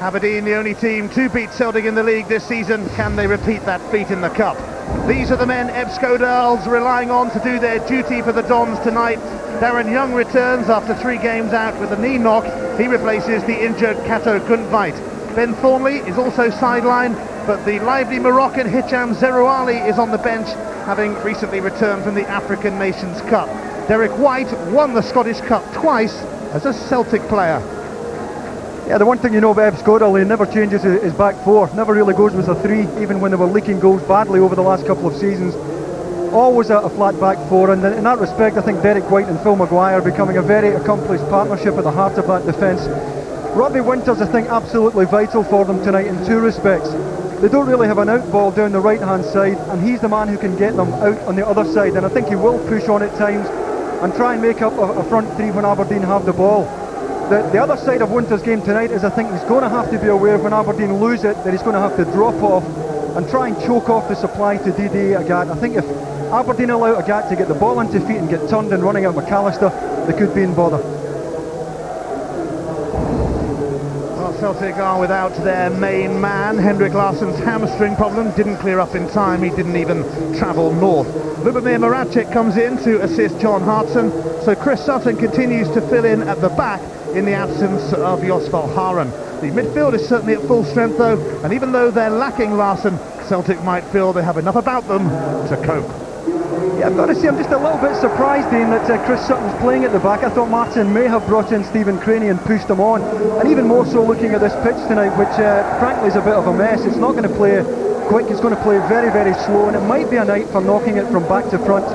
Aberdeen, the only team to beat Celtic in the league this season. Can they repeat that feat in the Cup? These are the men Eb Skodal's relying on to do their duty for the Dons tonight. Darren Young returns after 3 games out with a knee knock. He replaces the injured Kato Whyte. Ben Thornley is also sidelined, but the lively Moroccan Hicham Zerouali is on the bench, having recently returned from the African Nations Cup. Derek Whyte won the Scottish Cup twice as a Celtic player. Yeah, the one thing you know about Eb Skodal, he never changes his back four, never really goes with a 3, even when they were leaking goals badly over the last couple of seasons. Always a flat back four, and in that respect I think Derek Whyte and Phil McGuire are becoming a very accomplished partnership at the heart of that defence. Robbie Winters, I think, absolutely vital for them tonight in 2 respects. They don't really have an out ball down the right hand side, and he's the man who can get them out on the other side, and I think he will push on at times and try and make up a front 3 when Aberdeen have the ball. The other side of Winters' game tonight is I think he's going to have to be aware when Aberdeen lose it that he's going to have to drop off and try and choke off the supply to Dadi, Agathe. I think if Aberdeen allow Agathe to get the ball into feet and get turned and running at McAllister, they could be in bother. Well, Celtic are without their main man. Henrik Larsson's hamstring problem didn't clear up in time. He didn't even travel north. Lubomir Moravcik comes in to assist John Hartson, so Chris Sutton continues to fill in at the back in the absence of Josval Haren. The midfield is certainly at full strength though, and even though they're lacking Larsson, Celtic might feel they have enough about them to cope. Yeah, I've got to say I'm just a little bit surprised, Dean, that Chris Sutton's playing at the back. I thought Martin may have brought in Stephen Crainey and pushed him on, and even more so looking at this pitch tonight, which frankly is a bit of a mess. It's not going to play quick, it's going to play very, very slow, and it might be a night for knocking it from back to front.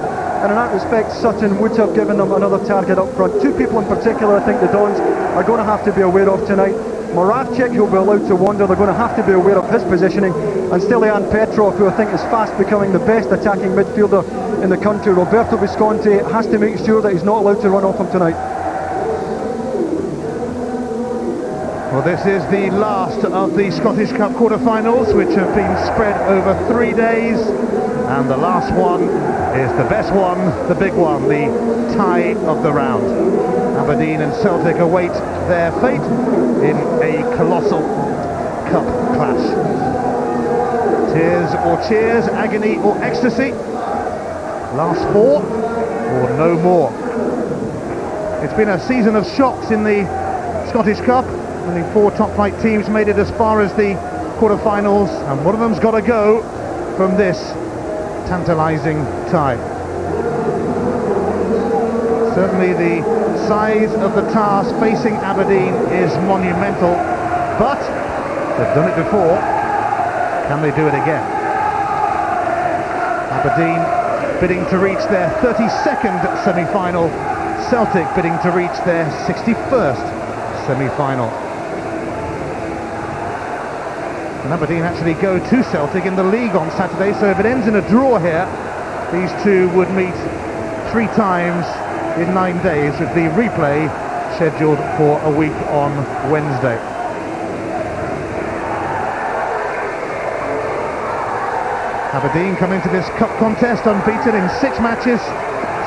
And in that respect, Sutton would have given them another target up front. 2 people in particular I think the Dons are going to have to be aware of tonight. Moravcik, who'll be allowed to wander, they're going to have to be aware of his positioning, and Stilian Petrov, who I think is fast becoming the best attacking midfielder in the country. Roberto Bisconti has to make sure that he's not allowed to run off him tonight. Well, this is the last of the Scottish Cup quarter-finals, which have been spread over 3 days, and the last one is the best one, the big one, the tie of the round. Aberdeen and Celtic await their fate in a colossal cup clash. Tears or cheers, agony or ecstasy, last 4 or no more. It's been a season of shocks in the Scottish Cup. Only 4 top-flight teams made it as far as the quarter-finals, and one of them's got to go from this tantalising tie. Certainly the size of the task facing Aberdeen is monumental, but they've done it before. Can they do it again? Aberdeen bidding to reach their 32nd semi-final, Celtic bidding to reach their 61st semi-final. And Aberdeen actually go to Celtic in the league on Saturday, so if it ends in a draw here, these two would meet 3 times in 9 days, with the replay scheduled for a week on Wednesday. Aberdeen come into this cup contest unbeaten in 6 matches.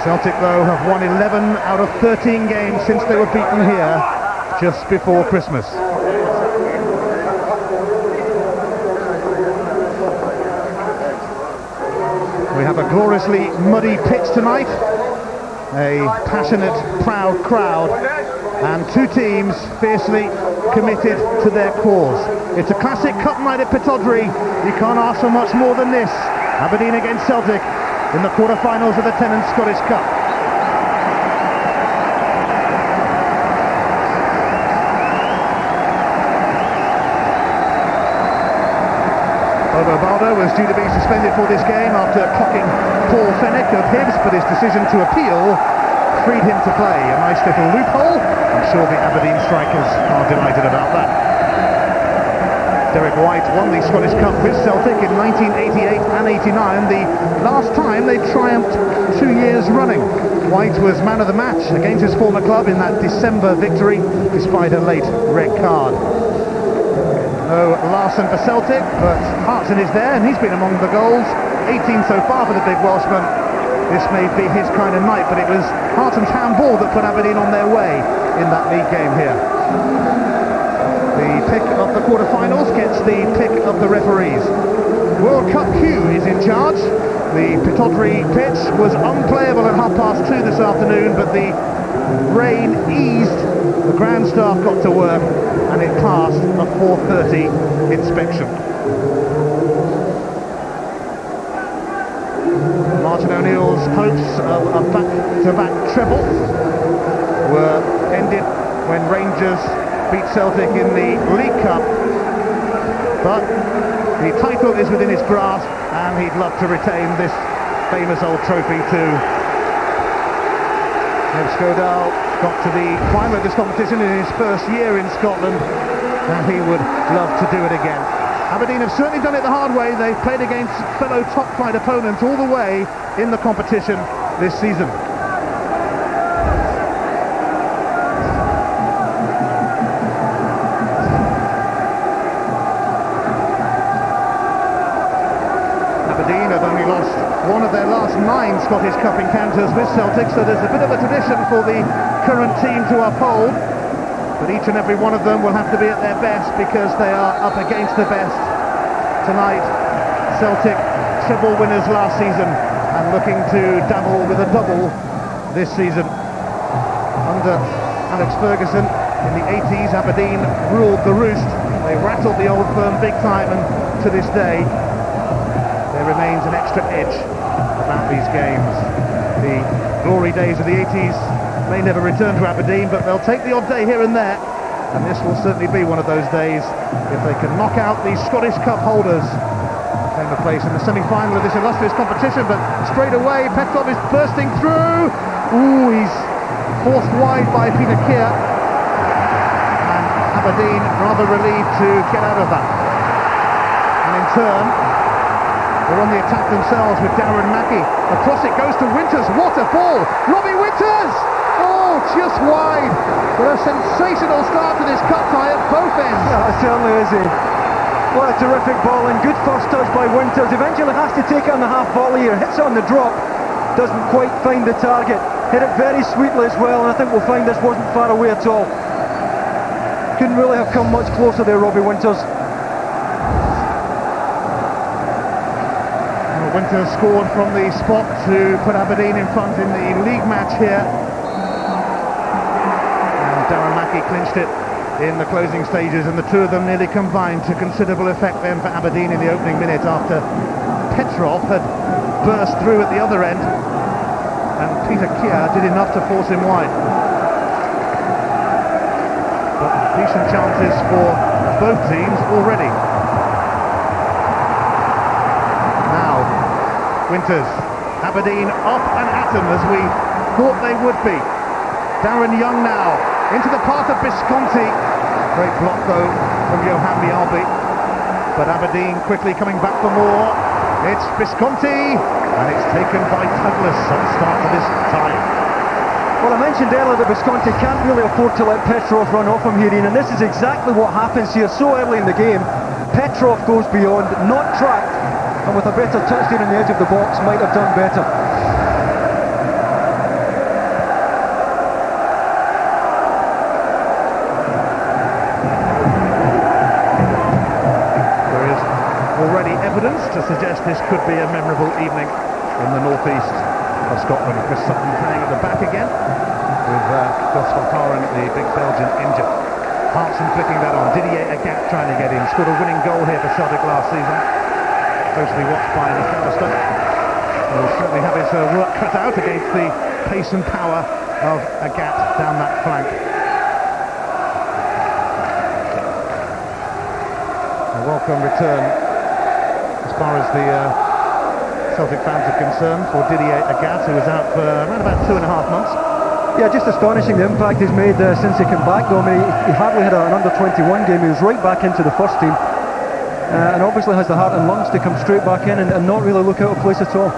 Celtic, though, have won 11 out of 13 games since they were beaten here just before Christmas. We have a gloriously muddy pitch tonight, a passionate, proud crowd, and 2 teams fiercely committed to their cause. It's a classic cup night at Pittodrie. You can't ask for much more than this. Aberdeen against Celtic in the quarter-finals of the Tennant Scottish Cup. Balde was due to be suspended for this game after clocking Paul Fenwick of Hibs, but his decision to appeal freed him to play. A nice little loophole. I'm sure the Aberdeen strikers are delighted about that. Derek Whyte won the Scottish Cup with Celtic in 1988 and 89, the last time they triumphed 2 years running. Whyte was man of the match against his former club in that December victory, despite a late red card. No Larsson for Celtic, but Hartson is there, and he's been among the goals. 18 so far for the big Welshman. This may be his kind of night, but it was Hartson's handball that put Aberdeen on their way in that league game here. The The pick of the quarter-finals gets the pick of the referees. World Cup Q is in charge. The Pittodrie pitch was unplayable at 2:30 this afternoon, but the rain eased. The ground staff got to work and it passed a 4:30 inspection. Martin O'Neill's hopes of a back-to-back treble were ended when Rangers beat Celtic in the League Cup, but the title is within his grasp and he'd love to retain this famous old trophy too. Skodal got to the final of this competition in his first year in Scotland and he would love to do it again. Aberdeen have certainly done it the hard way. They've played against fellow top-flight opponents all the way in the competition this season. Aberdeen have only lost one of their last 9 Scottish Cup encounters with Celtic, so there's a bit of a tradition for the current team to uphold. But each and every one of them will have to be at their best because they are up against the best tonight. Celtic treble winners last season and looking to dabble with a double this season. Under Alex Ferguson in the 80s, Aberdeen ruled the roost. They rattled the old firm big time, and to this day there remains an extra edge about these games. The glory days of the 80s may never return to Aberdeen, but they'll take the odd day here and there, and this will certainly be one of those days if they can knock out these Scottish Cup holders. Claim a place in the semi-final of this illustrious competition, but straight away Petrov is bursting through. Ooh, he's forced wide by Peter Kjaer, and Aberdeen rather relieved to get out of that. And in turn, they're on the attack themselves with Darren and Mackie. Across it goes to Winters. What a ball! Robbie Winters! Oh, just wide. But a sensational start to this cup tie at both ends. Yeah, it certainly is. What a terrific ball, and good first touch by Winters. Eventually has to take it on the half volley here. Hits it on the drop. Doesn't quite find the target. Hit it very sweetly as well, and I think we'll find this wasn't far away at all. Couldn't really have come much closer there, Robbie Winters. Winters scored from the spot to put Aberdeen in front in the league match here. And Darren Mackie clinched it in the closing stages, and the two of them nearly combined to considerable effect then for Aberdeen in the opening minute after Petrov had burst through at the other end and Peter Kjaer did enough to force him wide. But decent chances for both teams already. Winters, Aberdeen up and at them as we thought they would be. Darren Young now into the path of Bisconti. Great block though from Mjallby, but Aberdeen quickly coming back for more. It's Bisconti and it's taken by Douglas at the start of this time. Well, I mentioned earlier that Bisconti can't really afford to let Petrov run off him here, Ian, and this is exactly what happens here so early in the game. Petrov goes beyond, not tracked, and with a better touch there on the edge of the box might have done better. There is already evidence to suggest this could be a memorable evening in the northeast of Scotland. Chris Sutton playing at the back again with Hartson, the big Belgian, injured. Hartson flicking that on. Didier Agathe trying to get in. Scored a winning goal here for Celtic last season. Closely watched by McAllister. He'll certainly have his work cut out against the pace and power of Agathe down that flank. A welcome return as far as the Celtic fans are concerned for Didier Agathe, who was out for around about 2.5 months. Yeah, just astonishing the impact he's made since he came back though. I mean, he hardly had an under-21 game. He was right back into the first team. And obviously has the heart and lungs to come straight back in and not really look out of place at all.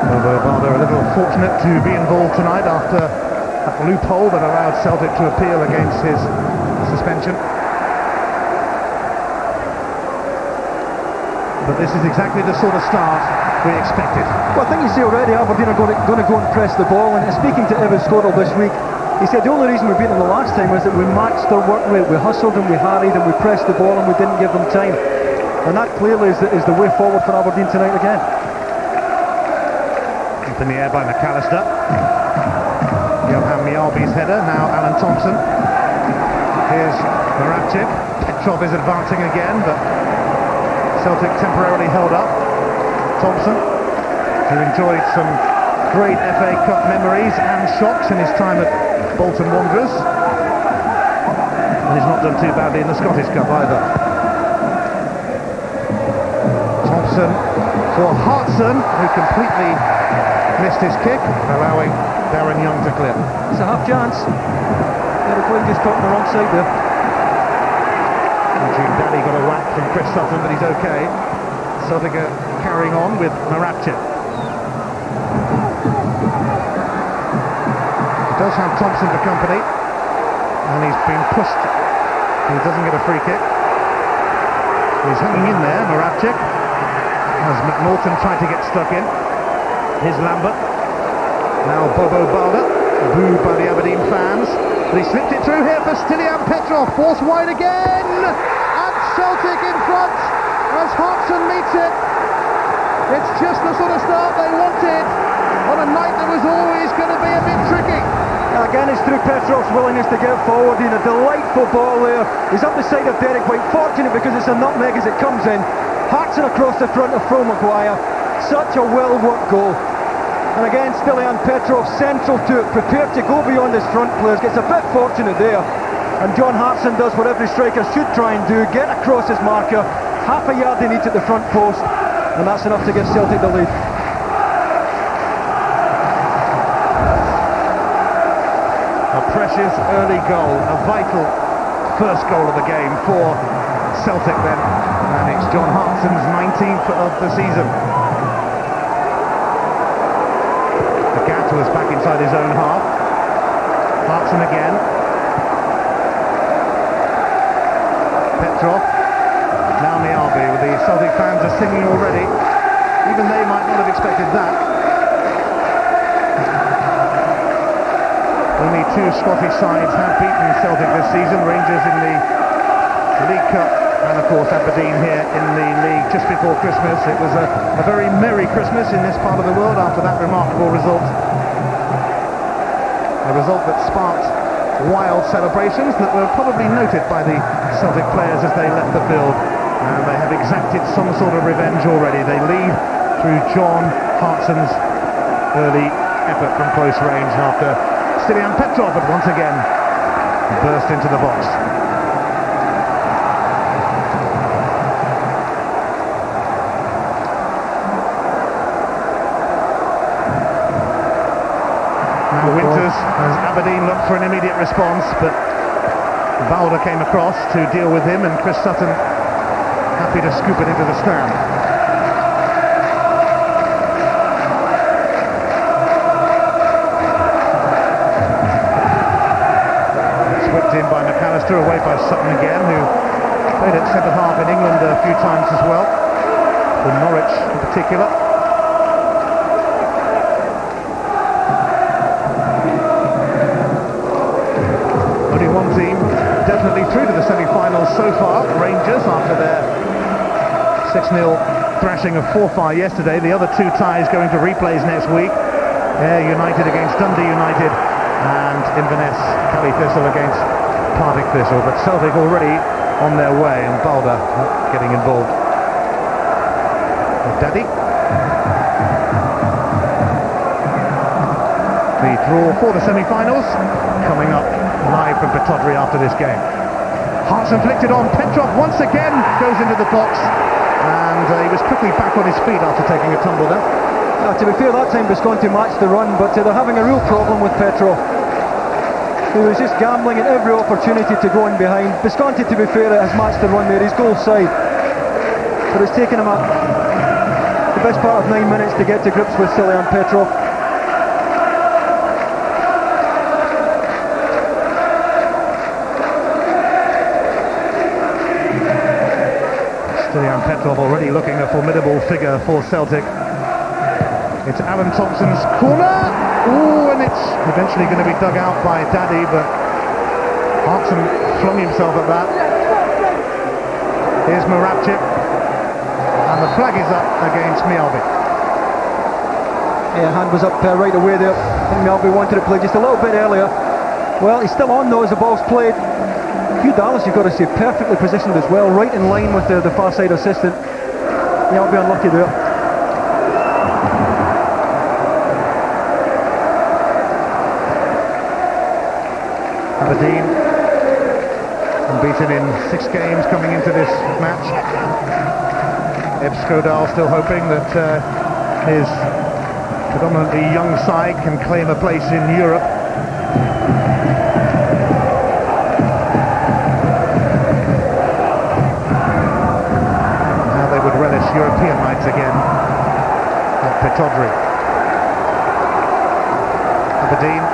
Although Balde a little fortunate to be involved tonight after that loophole that allowed Celtic to appeal against his suspension. but this is exactly the sort of start we expected. Well, I think you see already Aberdeen are going to go and press the ball, and speaking to Evan Scottall this week, he said the only reason we beat them the last time was that we matched their work rate. We hustled and we harried and we pressed the ball and we didn't give them time. And that clearly is the way forward for Aberdeen tonight again. Up in the air by McAllister. Mjallby's header, now Alan Thompson. Here's Moravcik. Petrov is advancing again, but Celtic temporarily held up. Thompson, who enjoyed some great FA Cup memories and shocks in his time at Bolton Wanderers. And he's not done too badly in the Scottish Cup either. Thompson for Hartson, who completely missed his kick, allowing Darren Young to clear. It's a half chance. The just caught on the wrong side there. Dadi got a whack from Chris Sutton, but he's okay. Celtic are carrying on with Moravcik. He does have Thompson for company, and he's been pushed. He doesn't get a free kick. He's hanging in there, Moravcik, as McNaughton tried to get stuck in. Here's Lambert. Now Balde, booed by the Aberdeen fans. But he slipped it through here for Petrov. Force wide again! And Celtic in front as Hartson meets it. It's just the sort of start they wanted on a night that was always going to be a bit tricky. Again, it's through Petrov's willingness to get forward in a delightful ball there. He's up the side of Derek Whyte, fortunate because it's a nutmeg as it comes in. Hartson across the front of McGuire. Such a well-worked goal. And again, Petrov central to it, prepared to go beyond his front players. Gets a bit fortunate there. And John Hartson does what every striker should try and do, get across his marker. Half a yard he needs at the front post, and that's enough to give Celtic the lead. A precious early goal, a vital first goal of the game for Celtic then. And it's John Hartson's 19th of the season. Agathe was back inside his own half. Hartson again. Petrov. Now Mjallby, with the Celtic fans are singing already. Even they might not have expected that. Only two Scottish sides have beaten Celtic this season. Rangers in the League Cup, and of course Aberdeen here in the league just before Christmas. It was a very merry Christmas in this part of the world after that remarkable result. A result that sparked wild celebrations that were probably noted by the Celtic players as they left the field, and they have exacted some sort of revenge already. They lead through John Hartson's early effort from close range after Petrov had once again burst into the box. Winters, as Aberdeen looked for an immediate response, but Balde came across to deal with him, and Chris Sutton happy to scoop it into the stand. It's whipped in by McAllister, away by Sutton again, who played at centre half in England a few times as well, for Norwich in particular. One team definitely through to the semi-finals so far, Rangers, after their 6-0 thrashing of Forfar yesterday. The other two ties going to replays next week. Kjaer United against Dundee United, and Inverness Cali Thistle against Partick Thistle. But Celtic already on their way, and Balde not getting involved. Dadi. The draw for the semi-finals coming up live from Pittodrie after this game. Hartson flicked it on. Petrov once again goes into the box, and he was quickly back on his feet after taking a tumble there. To be fair, that time Bisconti matched the run, but they're having a real problem with Petrov, who is just gambling at every opportunity to go in behind. Bisconti, to be fair, has matched the run there. He's goal side, but it's taken him the best part of 9 minutes to get to grips with Petrov. Petrov already looking a formidable figure for Celtic. It's Alan Thompson's corner. Ooh, and it's eventually going to be dug out by Dadi, but Hartson flung himself at that. Here's Moravcik, and the flag is up against Mjallby. Yeah, hand was up right away there. I think Mjallby wanted to play just a little bit earlier. Well, he's still on though as the ball's played. Hugh Dallas, you've got to say, perfectly positioned as well, right in line with the far side assistant. Mjallby unlucky there. Aberdeen unbeaten in 6 games coming into this match. Skodal still hoping that his predominantly young side can claim a place in Europe. Now they would relish European nights again at Pittodrie. Aberdeen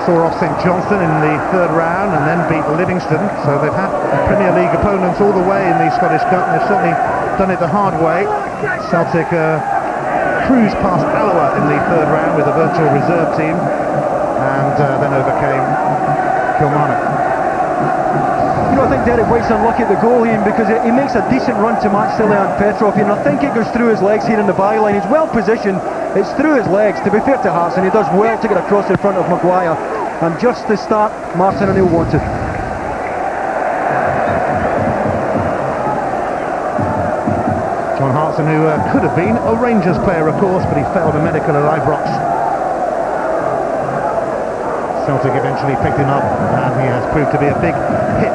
saw off St Johnstone in the 3rd round and then beat Livingston, so they've had Premier League opponents all the way in the Scottish Cup, and they've certainly done it the hard way. Celtic cruised past Alloa in the 3rd round with a virtual reserve team, and then overcame Kilmarnock. You know, I think Derek Whyte's unlucky at the goal, Ian, because he makes a decent run to match Leon Petrov, and I think it goes through his legs here in the byline. He's well positioned, it's through his legs. To be fair to Hartson, he does well to get across in front of McGuire, and just the start Martin O'Neill wanted. John Hartson, who could have been a Rangers player, of course, but he failed a medical at Ibrox. Celtic eventually picked him up, and he has proved to be a big hit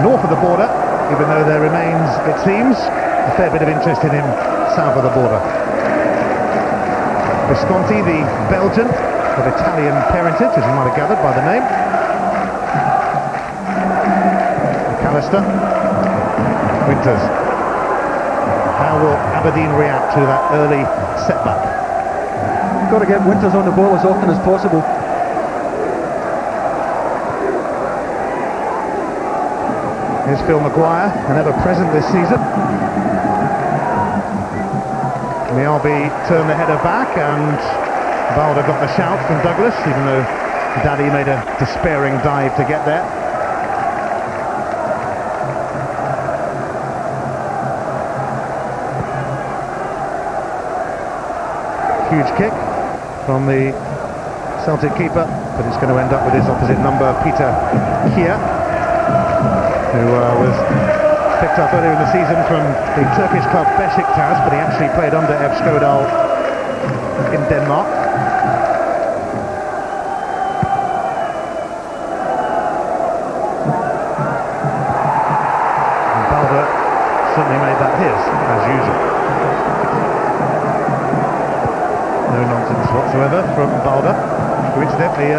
north of the border, even though there remains, it seems, a fair bit of interest in him south of the border. Bisconti, the Belgian, of Italian parentage, as you might have gathered by the name. McAllister. Winters. How will Aberdeen react to that early setback? You've got to get Winters on the ball as often as possible. Here's Phil McGuire, an ever-present this season. Mjallby turned the header back, and Balde got the shout from Douglas, even though Dadi made a despairing dive to get there. Huge kick from the Celtic keeper, but it's going to end up with his opposite number, Peter Kjaer, who was picked up earlier in the season from the Turkish club Besiktas, but he actually played under Skodal in Denmark. And Balde certainly made that his, as usual. No nonsense whatsoever from Balde, who incidentally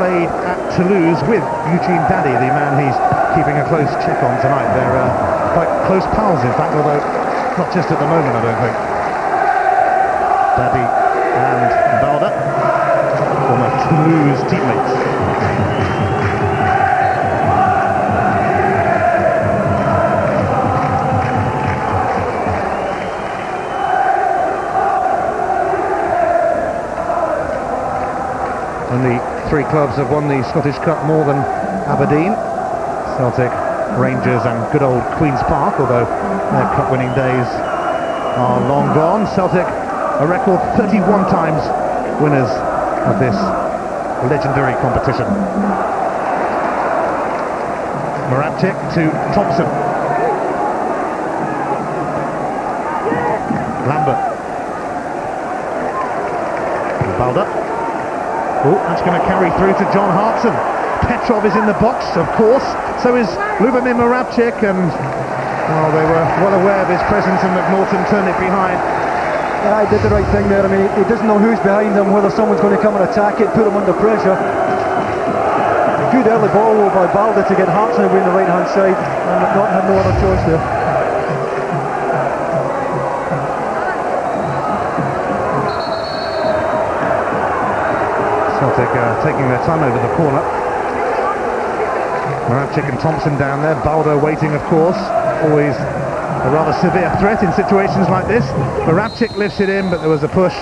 played at Toulouse with Eugene Dadi, the man he's keeping a close check on tonight. They're quite close pals, in fact, although not just at the moment, I don't think. Dadi and Balde, former Toulouse teammates. Only 3 clubs have won the Scottish Cup more than Aberdeen. Celtic, Rangers and good old Queen's Park, although their cup winning days are long gone. Celtic, a record 31 times winners of this legendary competition. Moravcik to Thompson. Lambert. Balde. Oh, that's going to carry through to John Hartson. Petrov is in the box, of course. So is Lubomir Moravcik, and well, they were well aware of his presence, and McNaughton turned it behind. Yeah, he did the right thing there. I mean, he doesn't know who's behind him, whether someone's going to come and attack it, put him under pressure. Good early ball though by Balde to get Hartson away on the right hand side, and McNaughton had no other choice there. Celtic taking their time over the corner. Moravcik and Thompson down there, Balde waiting, of course, always a rather severe threat in situations like this. Moravcik lifts it in, but there was a push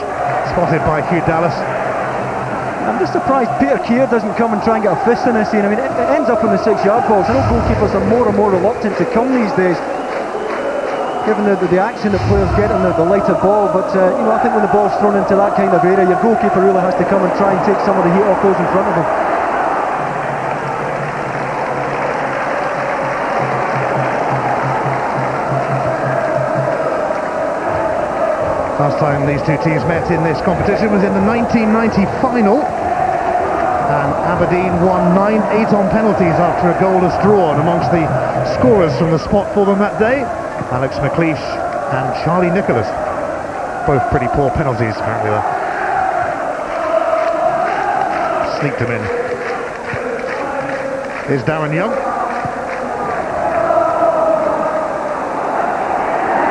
spotted by Hugh Dallas. I'm just surprised Peter Kjaer doesn't come and try and get a fist in this scene. I mean, it ends up in the 6-yard box. I know goalkeepers are more and more reluctant to come these days, given the action that players get on the lighter ball, but you know, I think when the ball's thrown into that kind of area, your goalkeeper really has to come and try and take some of the heat off those in front of him. Last time these two teams met in this competition was in the 1990 final, and Aberdeen won 9-8 on penalties after a goal was drawn. Amongst the scorers from the spot for them that day, Alex McLeish and Charlie Nicholas. Both pretty poor penalties, apparently. Sneaked them in. Here's Darren Young.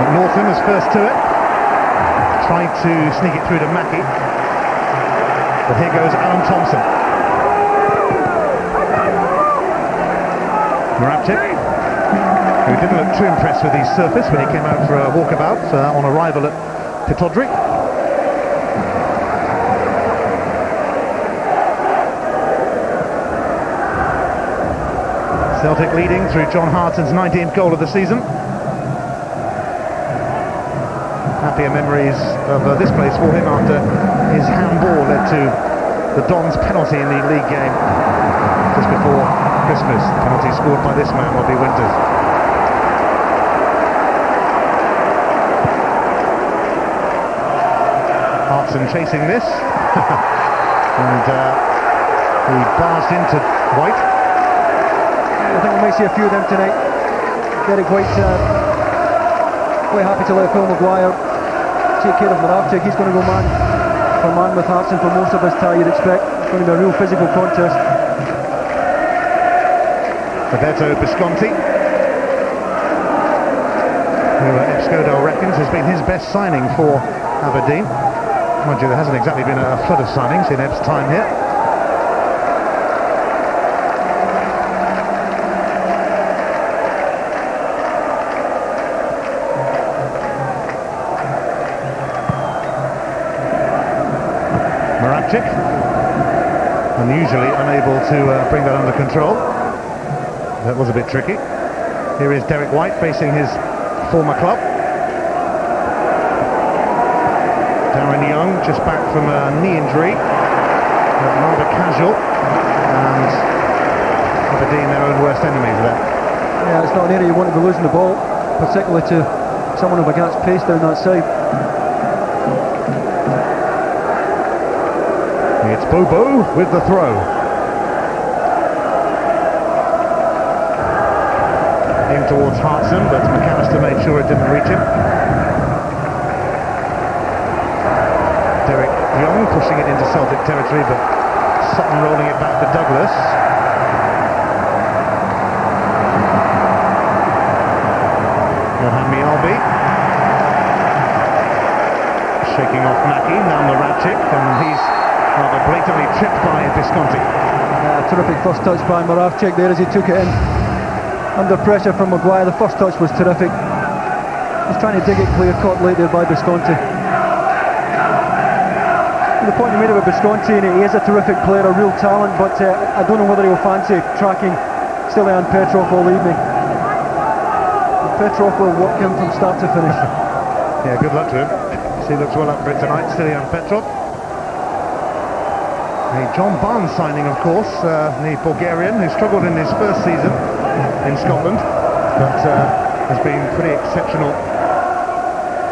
McNaughton is first to it. Tried to sneak it through to Mackie. But here goes Alan Thompson. Moravcik, who didn't look too impressed with his surface when he came out for a walkabout on arrival at Pittodrie. Celtic leading through John Hartson's 19th goal of the season. Happier memories of this place for him after his handball led to the Dons' penalty in the league game just before Christmas. Penalty scored by this man, Robbie Winters. Hartson chasing this and he barged into Whyte. I think we might see a few of them tonight. Derek Whyte quite happy to let Phil McGuire take care of Moravcik. He's going to go man for man with Hartson for most of his tie, you'd expect. It's going to be a real physical contest. Roberto Bisconti, who Epscodel reckons has been his best signing for Aberdeen. Mind you, there hasn't exactly been a flood of signings in Ep's time here. Moravcik, unusually unable to bring that under control. That was a bit tricky. Here is Derek Whyte facing his former club. Darren Young just back from a knee injury, rather casual, and Aberdeen their own worst enemies there. Yeah, it's not an area you want to be losing the ball, particularly to someone of Agathe's pace down that side. It's Bobo with the throw. In towards Hartson, but McAllister made sure it didn't reach him. Derek Young pushing it into Celtic territory, but Sutton rolling it back to Douglas. Mjallby shaking off Mackie, now Moravcik, and he's rather blatantly tripped by Bisconti. Terrific first touch by Moravcik there as he took it in. Under pressure from McGuire, the first touch was terrific. He's trying to dig it clear, caught late there by Bisconti. And the point you made about Bisconti, and he is a terrific player, a real talent, but I don't know whether he'll fancy tracking Stilian Petrov all evening. Petrov will work him from start to finish. Yeah, good luck to him. He looks well up for it tonight, Stilian Petrov. A John Barnes signing, of course, the Bulgarian, who struggled in his first season in Scotland, but has been pretty exceptional,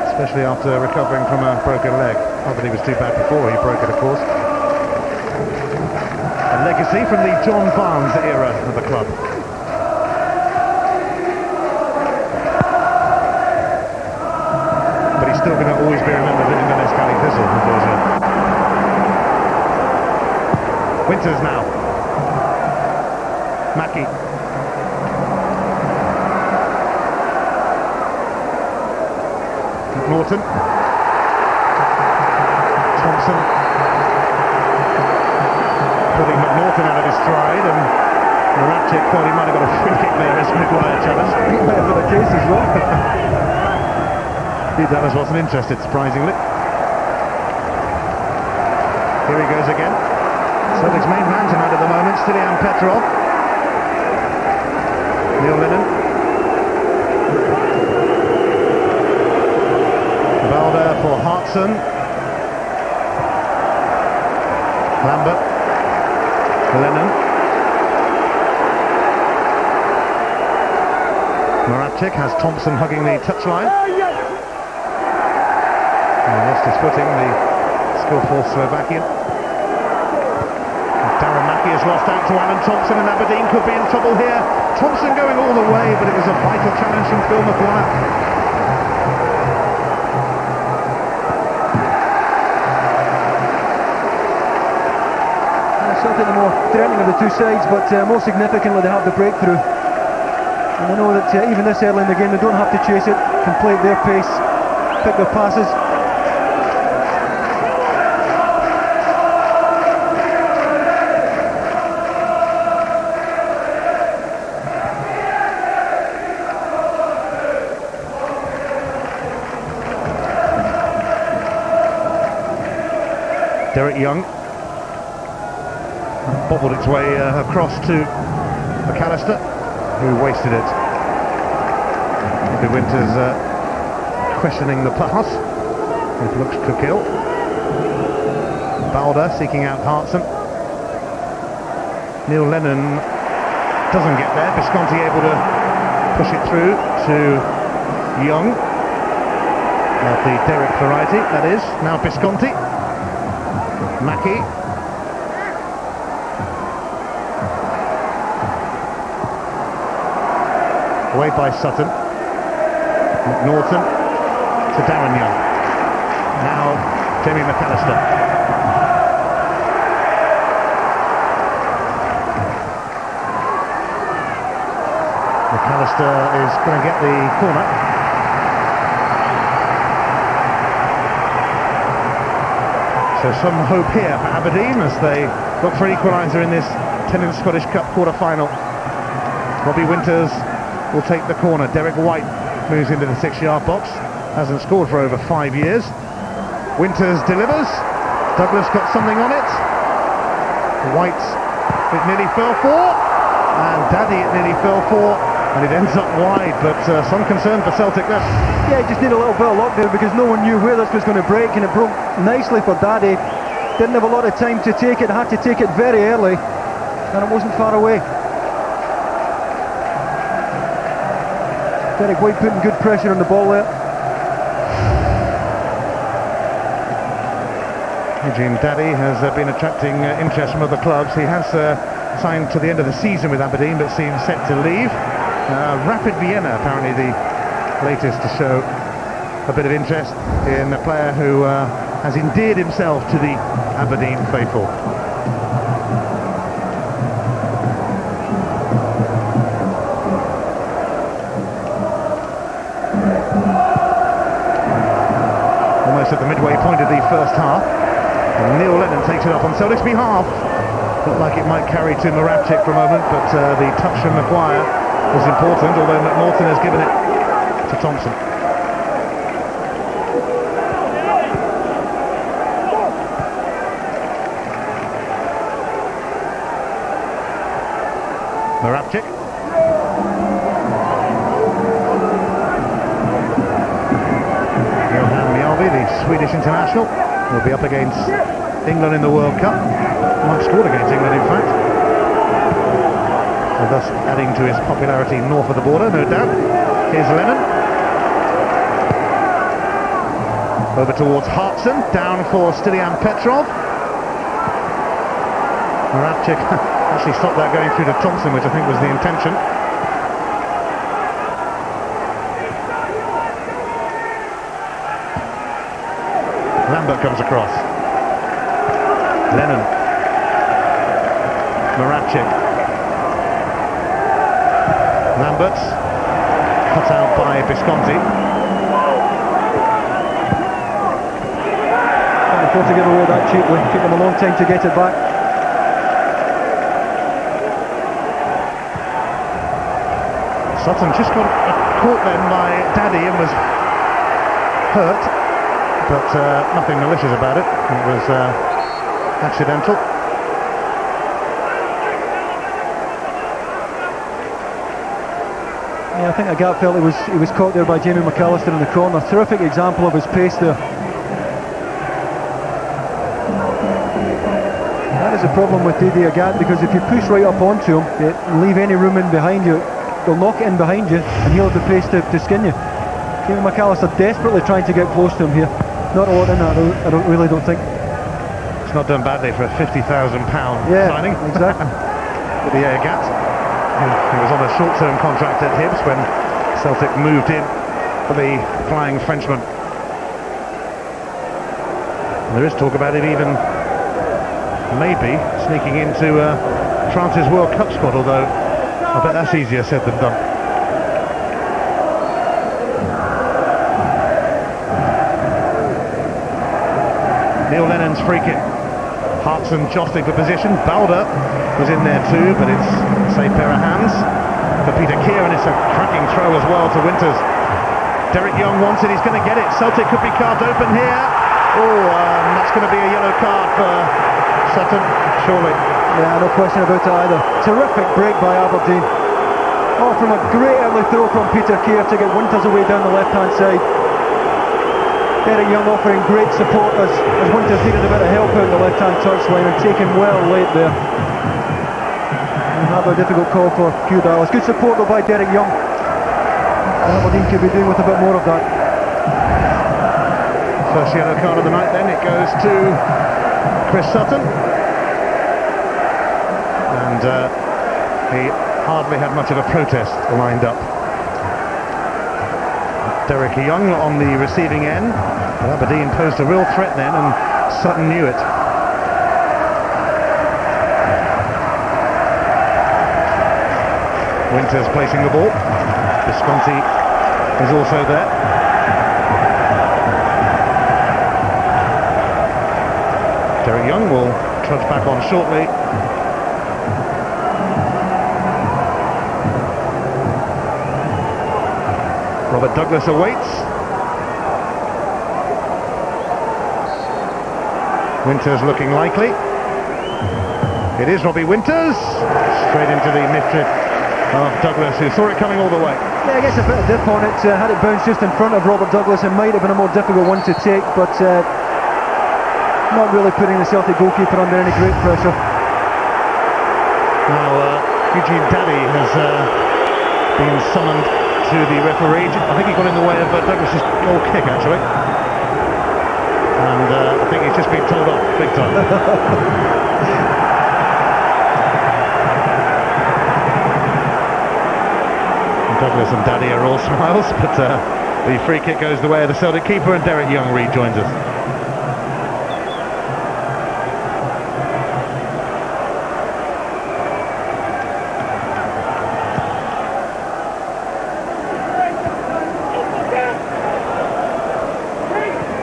especially after recovering from a broken leg. Not that he was too bad before he broke it, of course. A legacy from the John Barnes era of the club. But he's still going to always be remembered in the Inverness County Thistle, unfortunately. Winters now. Mackie. McNaughton. Thompson. Putting McNaughton out of his stride, and Moravcik thought he might have got a free kick there as McGuire challenged. He might have got a case as well. Pete Dallas wasn't interested, surprisingly. Here he goes again. Celtic's main man tonight at the moment, Stilian Petrov. Neil Lennon. Balde for Hartson. Lambert. Lennon. Moravcik has Thompson hugging the touchline. Lost his footing, the skillful Slovakian. Darren Mackie has lost out to Alan Thompson, and Aberdeen could be in trouble here. Thompson going all the way, but it was a vital challenge from Phil McGuire. Certainly the more threatening of the two sides, but more significantly they have the breakthrough. And I know that even this early in the game they don't have to chase it, can play at their pace, pick their passes. Derek Young bobbled its way across to McAllister, who wasted it. The Winters questioning the pass. It looks to kill. Balde seeking out Hartson. Neil Lennon doesn't get there. Bisconti able to push it through to Young. Of the Derek variety, that is. Now Bisconti. Mackie. Away by Sutton. McNaughton to Darren Young. Now Jamie McAllister. McAllister is going to get the corner. So some hope here for Aberdeen as they look for an equaliser in this Tennant Scottish Cup quarter-final. Robbie Winters will take the corner. Derek Whyte moves into the 6-yard box. Hasn't scored for over 5 years. Winters delivers. Douglas got something on it. Whyte, it nearly fell for. And Dadi, it nearly fell for. And it ends up wide, but some concern for Celtic there. Yeah, he just need a little bit of luck there because no one knew where this was going to break, and it broke nicely for Dadi. Didn't have a lot of time to take it, had to take it very early, and it wasn't far away. Derek Whyte putting good pressure on the ball there. Eugene Dadi has been attracting interest from other clubs. He has signed to the end of the season with Aberdeen, but seems set to leave. Rapid Vienna, apparently the latest to show a bit of interest in a player who has endeared himself to the Aberdeen faithful. Almost at the midway point of the first half, and Neil Lennon takes it up on Celtic's behalf. Looked like it might carry to Moravcik for a moment, but the touch from McGuire was important, although McNaughton has given it to Thompson. Moravcik. Mjallby, the Swedish international, will be up against England in the World Cup. Once scored against England, in fact. And thus adding to his popularity north of the border, no doubt. Here's Lennon. Over towards Hartson, down for Stilian Petrov. Moravcik actually stopped that going through to Thompson, which I think was the intention. Lambert comes across. Lennon. Moravcik. Lambert, cut out by Bisconti. Can't afford to give away that cheaply. Took them a long time to get it back. Sutton just got caught then by Dadi and was hurt, but nothing malicious about it. It was accidental. Yeah, I think Agathe felt he was caught there by Jamie McAllister in the corner. Terrific example of his pace there. That is a problem with Dadi Agathe, because if you push right up onto him and leave any room in behind you, they'll knock it in behind you and he'll have the pace to skin you. Jamie McAllister desperately trying to get close to him here. Not a lot in that, I really don't think. It's not done badly for a £50,000 signing. Exactly. Dadi Agathe. He was on a short-term contract at Hibs when Celtic moved in for the flying Frenchman. And there is talk about him even maybe sneaking into France's World Cup squad, although I bet that's easier said than done. Neil Lennon's free kick. Hartson jostling for position. Balde was in there too, but it's a safe pair of hands for Peter Kjaer, and it's a cracking throw as well to Winters. Derek Young wants it, he's going to get it. Celtic could be carved open here. That's going to be a yellow card for Sutton, surely. Yeah, no question about it either. Terrific break by Aberdeen. From a great early throw from Peter Kjaer to get Winters away down the left-hand side. Derek Young offering great support as Winters needed a bit of help out the left-hand touchline, and taken well late there. And rather a difficult call for Kjaer. Good support though by Derek Young. And Aberdeen could be doing with a bit more of that. First yellow card of the night then, it goes to Chris Sutton. And he hardly had much of a protest lined up. Derek Young on the receiving end. Aberdeen posed a real threat then, and Sutton knew it. Winters placing the ball. Bisconti is also there. Derek Young will trudge back on shortly. Robert Douglas awaits. Winters looking likely. It is Robbie Winters. Straight into the midriff of Douglas, who saw it coming all the way. Yeah, I guess a bit of dip on it. Had it bounced just in front of Robert Douglas, it might have been a more difficult one to take, but not really putting the Celtic goalkeeper under any great pressure. Now, Eugene Dadi has been summoned to the referee. I think he got in the way of Douglas's goal kick, actually. And I think he's just been told off, big time. Douglas and Dadi are all smiles, but the free kick goes the way of the Celtic keeper, and Derek Young rejoins us.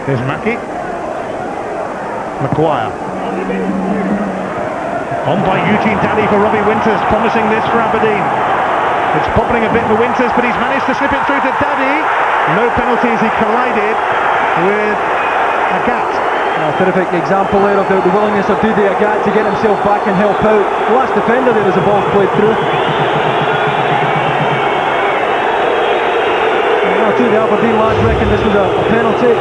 Here's Mackie. McGuire. On by Eugene Dadi for Robbie Winters, promising this for Aberdeen. It's popping a bit for Winters, but he's managed to slip it through to Dadi. No penalties, he collided with Agathe. A terrific example there of the willingness of Dadi Agathe to get himself back and help out. The last defender there as the ball's played through. Now, two of the Aberdeen lads reckon this was a penalty.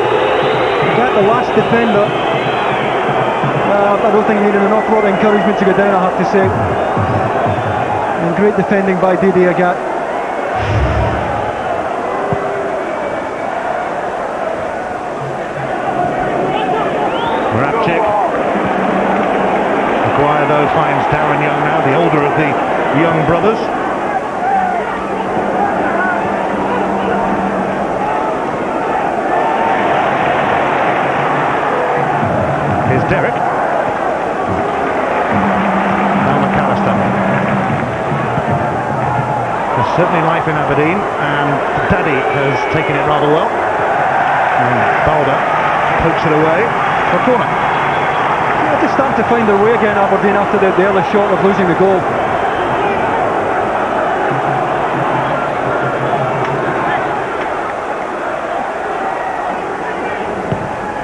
Agathe, the last defender. I don't think he needed an awful lot of encouragement to go down, I have to say. And great defending by Dadi Agathe. Moravcik. McGuire though finds Darren Young now, the older of the Young brothers. Here's Derek. Now McAllister. There's certainly life in Aberdeen, and Dadi has taken it rather well. And Balde pokes it away for a corner. Yeah, just starting to find their way again, Aberdeen, after the early shot of losing the goal.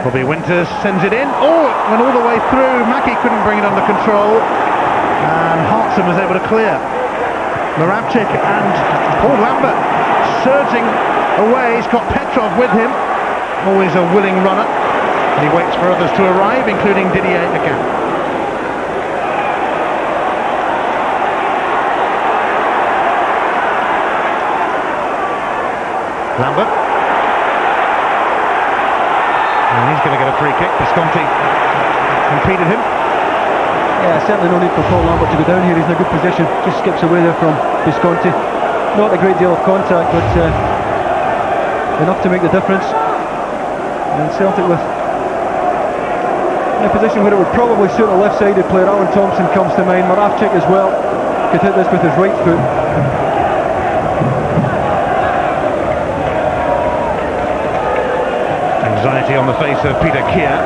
Bobby Winters sends it in. Oh, it went all the way through. Mackie couldn't bring it under control, and Hartson was able to clear. Moravcik and Lambert surging away. He's got Petrov with him, always a willing runner. And he waits for others to arrive, including Didier Agathe. Lambert. And he's going to get a free kick. Bisconti impeded him. Yeah, certainly no need for Paul Lambert to go down here. He's in a good position. Just skips away there from Bisconti. Not a great deal of contact, but enough to make the difference. And Celtic with in a position where it would probably suit a left-sided player. Alan Thompson comes to mind. Moravcik as well. Could hit this with his right foot. Anxiety on the face of Peter Kjaer.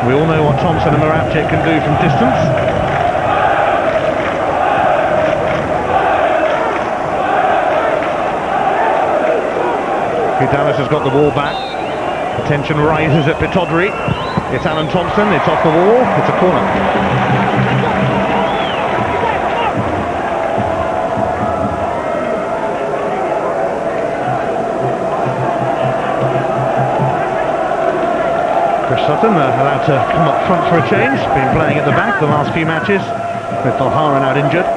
We all know what Thompson and Moravcik can do from distance. Dallas has got the ball back. The tension rises at Pittodrie. It's Alan Thompson, it's off the wall, it's a corner. Sutton allowed to come up front for a change. Been playing at the back the last few matches with Kjaer out injured.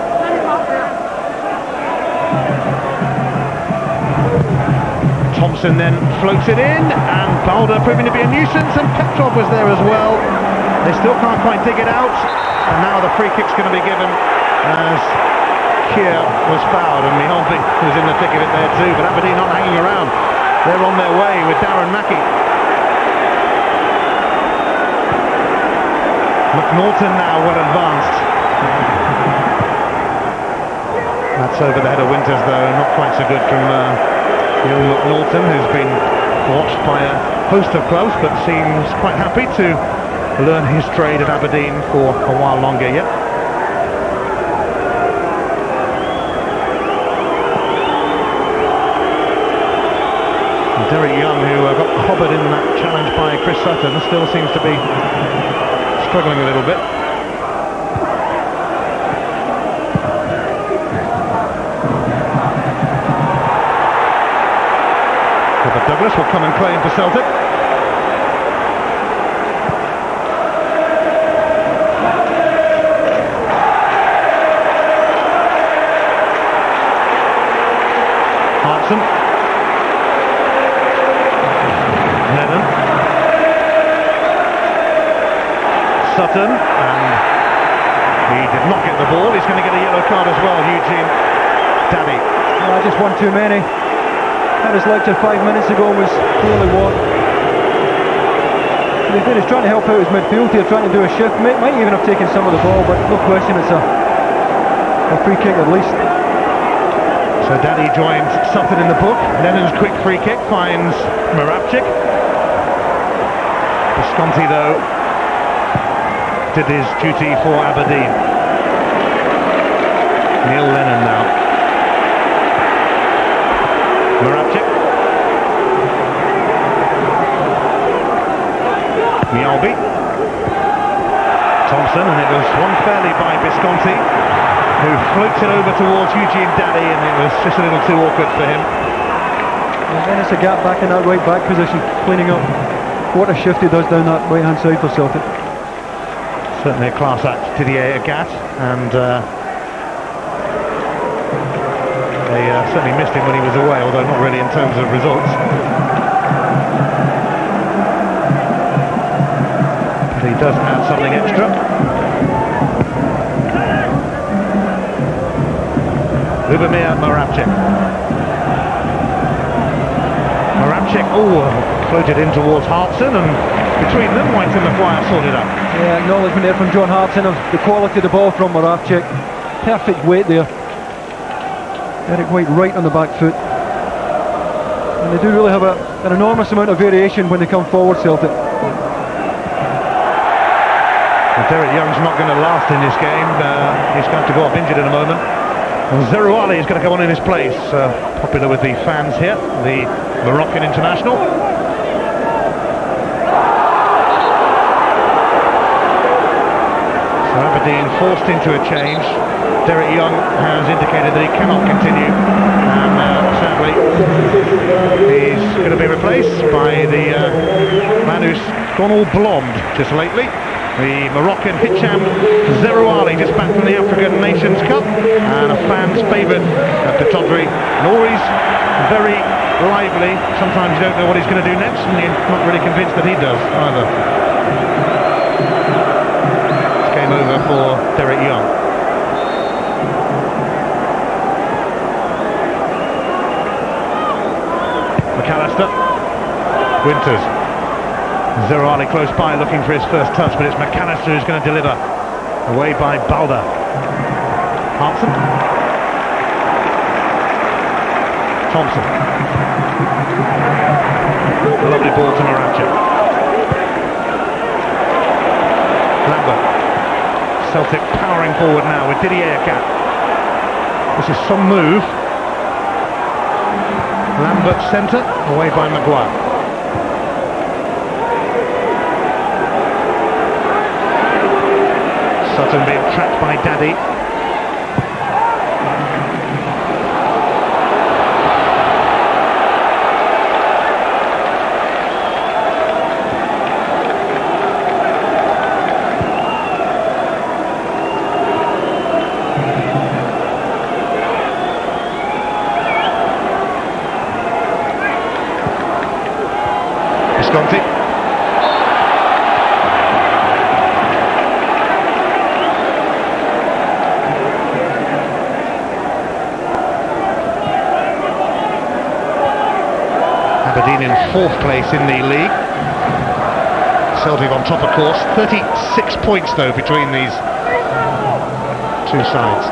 Thompson then floats it in, and Balde proving to be a nuisance, and Petrov was there as well. They still can't quite dig it out, and now the free kick's going to be given as Kjaer was fouled, and Mjallby was in the thick of it there too, but Aberdeen not hanging around. They're on their way with Darren Mackie. McNaughton now well advanced. That's over the head of Winters though, not quite so good from young McNaughton, who's been watched by a host of clubs but seems quite happy to learn his trade at Aberdeen for a while longer yet. Derek Young, who got clobbered in that challenge by Chris Sutton, still seems to be struggling a little bit. But Douglas will come and claim for Celtic. Hartson. Lennon. Sutton, and he did not get the ball. He's going to get a yellow card as well, Eugene Dadi. Just one too many. Had his lecture 5 minutes ago, was clearly warned. He's trying to help out his midfield here, trying to do a shift. Might even have taken some of the ball, but no question it's a free kick at least. So Dadi joins Sutton in the book. Lennon's quick free kick finds Moravcik. Bisconti though did his duty for Aberdeen. Neil Lennon now. Moravcik. Mjallby. Thompson, and it was won fairly by Bisconti, who floats it over towards Eugene Dadi, and it was just a little too awkward for him. And then it's a gap back in that right back position, cleaning up. What a shift he does down that right hand side for Celtic. Certainly a class act to the Agathe, and they certainly missed him when he was away, although not really in terms of results. But he does add something extra. Lubomir Moravcik. Moravcik, floated in towards Hartson, and between them, Whyte and McGuire sorted out. Yeah, acknowledgement there from John Hartson of the quality of the ball from Moravcik. Perfect weight there. Eric Whyte right on the back foot. And they do really have an enormous amount of variation when they come forward, Celtic. Well, Derek Young's not going to last in this game. He's going to go off injured in a moment. And Zerouali is going to come on in his place. Popular with the fans here, the Moroccan international. Aberdeen forced into a change. Derek Young has indicated that he cannot continue, and sadly he's going to be replaced by the man who's gone all blonde just lately, the Moroccan Hicham Zerouali, just back from the African Nations Cup, and a fan's favourite at Pittodrie. And always very lively. Sometimes you don't know what he's going to do next, and you're not really convinced that he does either. It's game over for Derek Young. McAllister, Winters, Zerouali close by looking for his first touch, but it's McAllister who's going to deliver. Away by Balde. Hartson, Thompson, a lovely ball to Moravcik. Lambert, Celtic powering forward now with Agathe. This is some move. Lambert centre, away by McGuire. Sutton being trapped by Dadi. Bisconti. Aberdeen in 4th place in the league. Celtic on top, of course. 36 points though between these two sides.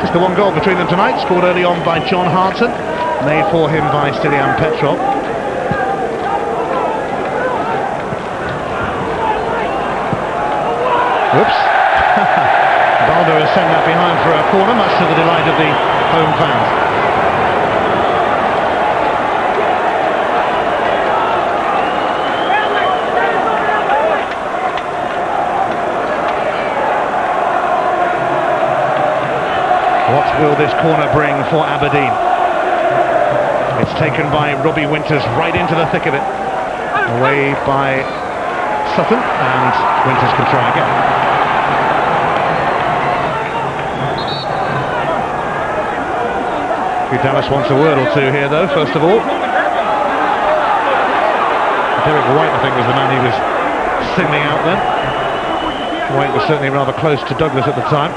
Just the one goal between them tonight, scored early on by John Hartson, made for him by Petrov. Whoops. Balde has sent that behind for a corner, much to the delight of the home fans. What will this corner bring for Aberdeen? It's taken by Robbie Winters right into the thick of it. Away by Sutton, and Winters can try again. Dallas wants a word or two here though, first of all. Derek Whyte, I think, was the man he was singling out then. Whyte was certainly rather close to Douglas at the time.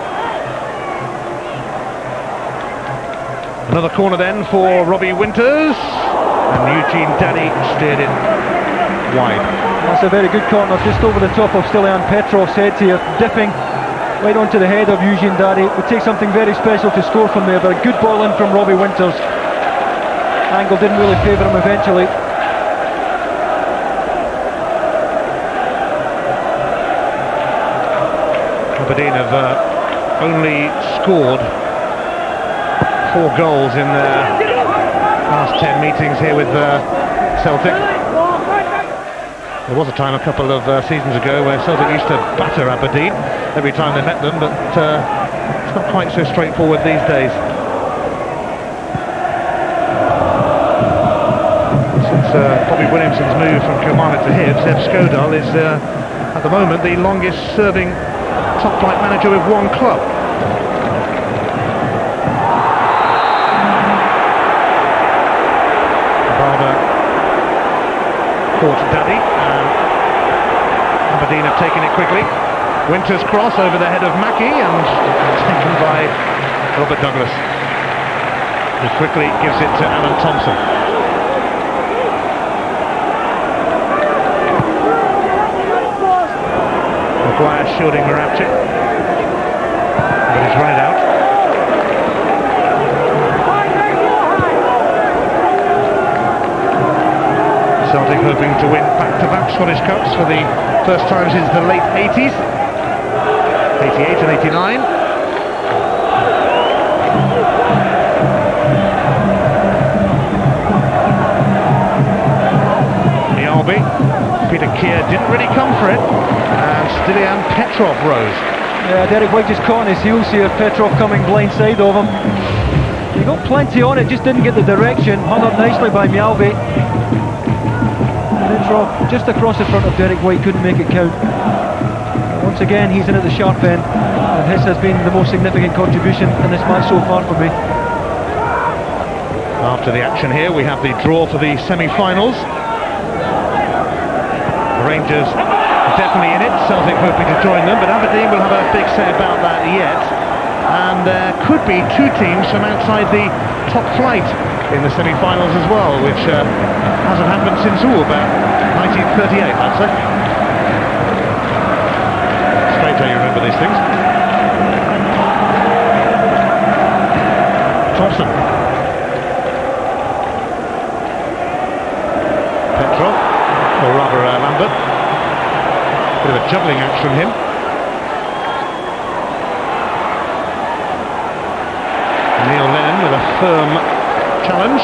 Another corner then for Robbie Winters, and Eugene Dadi steered it wide. That's a very good corner, just over the top of Petrov's head here, dipping right onto the head of Eugene Dadi. It would take something very special to score from there, but a good ball in from Robbie Winters. Angle didn't really favour him eventually. Aberdeen have only scored 4 goals in their last 10 meetings here with Celtic. There was a time a couple of seasons ago where Celtic used to batter Aberdeen every time they met them, but it's not quite so straightforward these days. Since Bobby Williamson's move from Kilmarnock to here, Zev Skodal is at the moment the longest serving top flight manager with one club. Balde caught Dadi, and Aberdeen have taken it quickly. Winters cross over the head of Mackie, and taken by Robert Douglas, who quickly gives it to Alan Thompson. McGuire shielding Moravcik, but he's run it out. Celtic hoping to win back-to-back Scottish Cups for the first time since the late 80s, 88 and 89. Mjallby, Peter Kjaer didn't really come for it, and Stilian Petrov rose. Yeah, Derek Whyte just caught on his heels here. Petrov coming blindside of him. He got plenty on it, just didn't get the direction. Hung up nicely by Mjallby. Petrov just across the front of Derek Whyte, couldn't make it count. Once again, he's in at the sharp end, and his has been the most significant contribution in this match so far for me. After the action here, we have the draw for the semi-finals. The Rangers are definitely in it, Celtic hoping to join them, but Aberdeen will have a big say about that yet. And there could be two teams from outside the top flight in the semi-finals as well, which hasn't happened since about 1938, I'd say. Strange how you remember these things. Thompson. Petrov, or rather Lambert. Bit of a juggling act from him. Lennon with a firm challenge.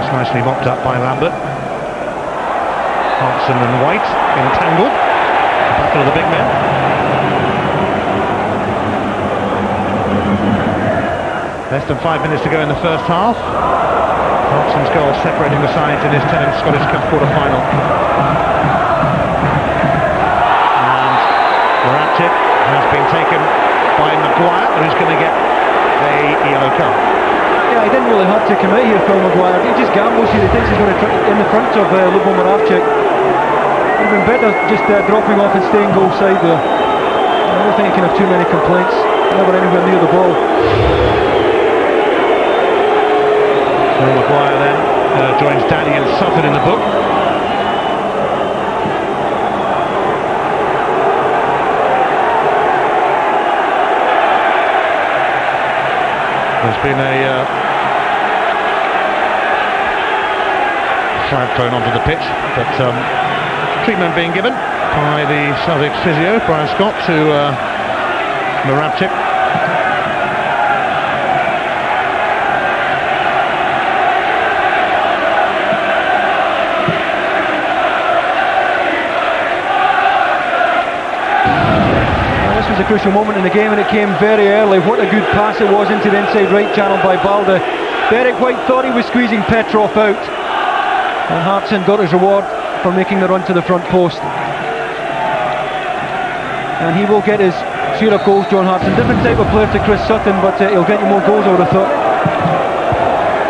It's nicely mopped up by Lambert. Hartson and Whyte entangled. The battle of the big men. Less than 5 minutes to go in the first half. Thompson's goal separating the sides in his 10th Scottish Cup quarter-final. And Moravcik has been taken by McGuire, who's going to get a yellow card. Yeah, he didn't really have to commit here, Phil McGuire. He just gambles here. He thinks he's going to in the front of Moravcik. Would have been better just dropping off and staying goal side there. I don't think he can have too many complaints. Never anywhere near the ball. McGuire then joins Dadi and Sutton in the book. There's been a flag thrown onto the pitch, but treatment being given by the Celtic physio, Brian Scott, to Moravcik. A crucial moment in the game, and it came very early. What a good pass it was into the inside right channel by Balde. Derek Whyte thought he was squeezing Petrov out, and Hartson got his reward for making the run to the front post. And he will get his share of goals, John Hartson. Different type of player to Chris Sutton, but he'll get you more goals, I would have thought.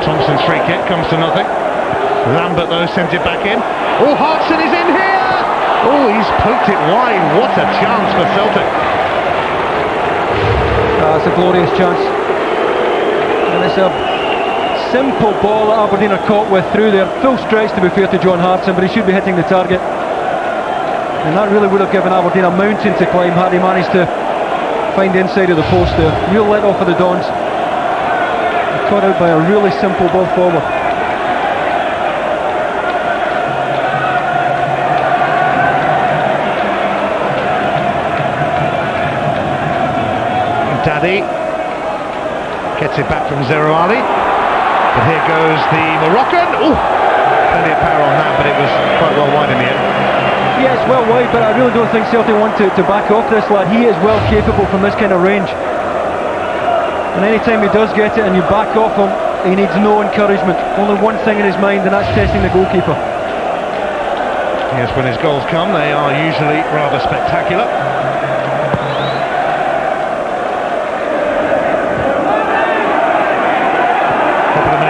Thompson's free kick comes to nothing. Lambert though sent it back in. Oh, Hartson is in here! Oh, he's poked it wide. What a chance for Celtic. It's a glorious chance, and it's a simple ball that Aberdeen are caught with through there. Full stretch, to be fair to John Hartson, but he should be hitting the target, and that really would have given Aberdeen a mountain to climb had he managed to find the inside of the post there. Real let off of the Dons. Caught out by a really simple ball forward. Dadi gets it back from Zerouali, but here goes the Moroccan. Oh, plenty of power on that, but it was quite well wide in the end. Yes, well wide, but I really don't think Celtic want to back off this lad. He is well capable from this kind of range, and any time he does get it and you back off him, he needs no encouragement. Only one thing in his mind, and that's testing the goalkeeper. Yes, when his goals come, they are usually rather spectacular.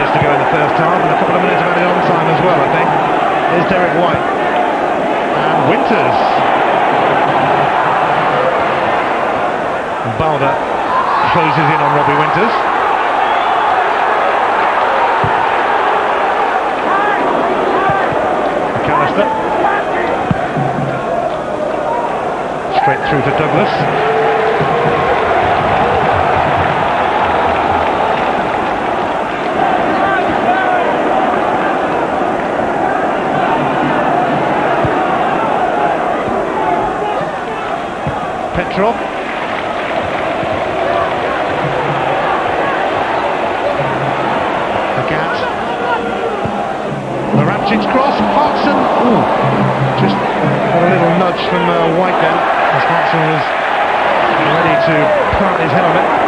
To go in the first half, and a couple of minutes of added on time as well, I think. Here's Derek Whyte and Winters. And Balde closes in on Robbie Winters. McAllister straight through to Douglas. Petrov Moravcik's cross, Hartson, just got a little nudge from Whyte then, as Hartson was ready to plant his head on it.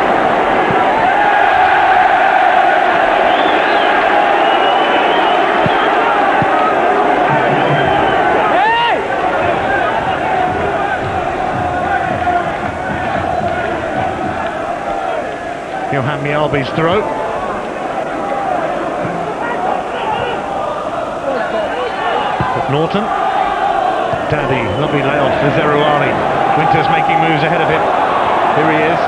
Johan Mjallby's throw. McNaughton. Dadi, lovely layoff for Zerouali. Winters making moves ahead of him. Here he is.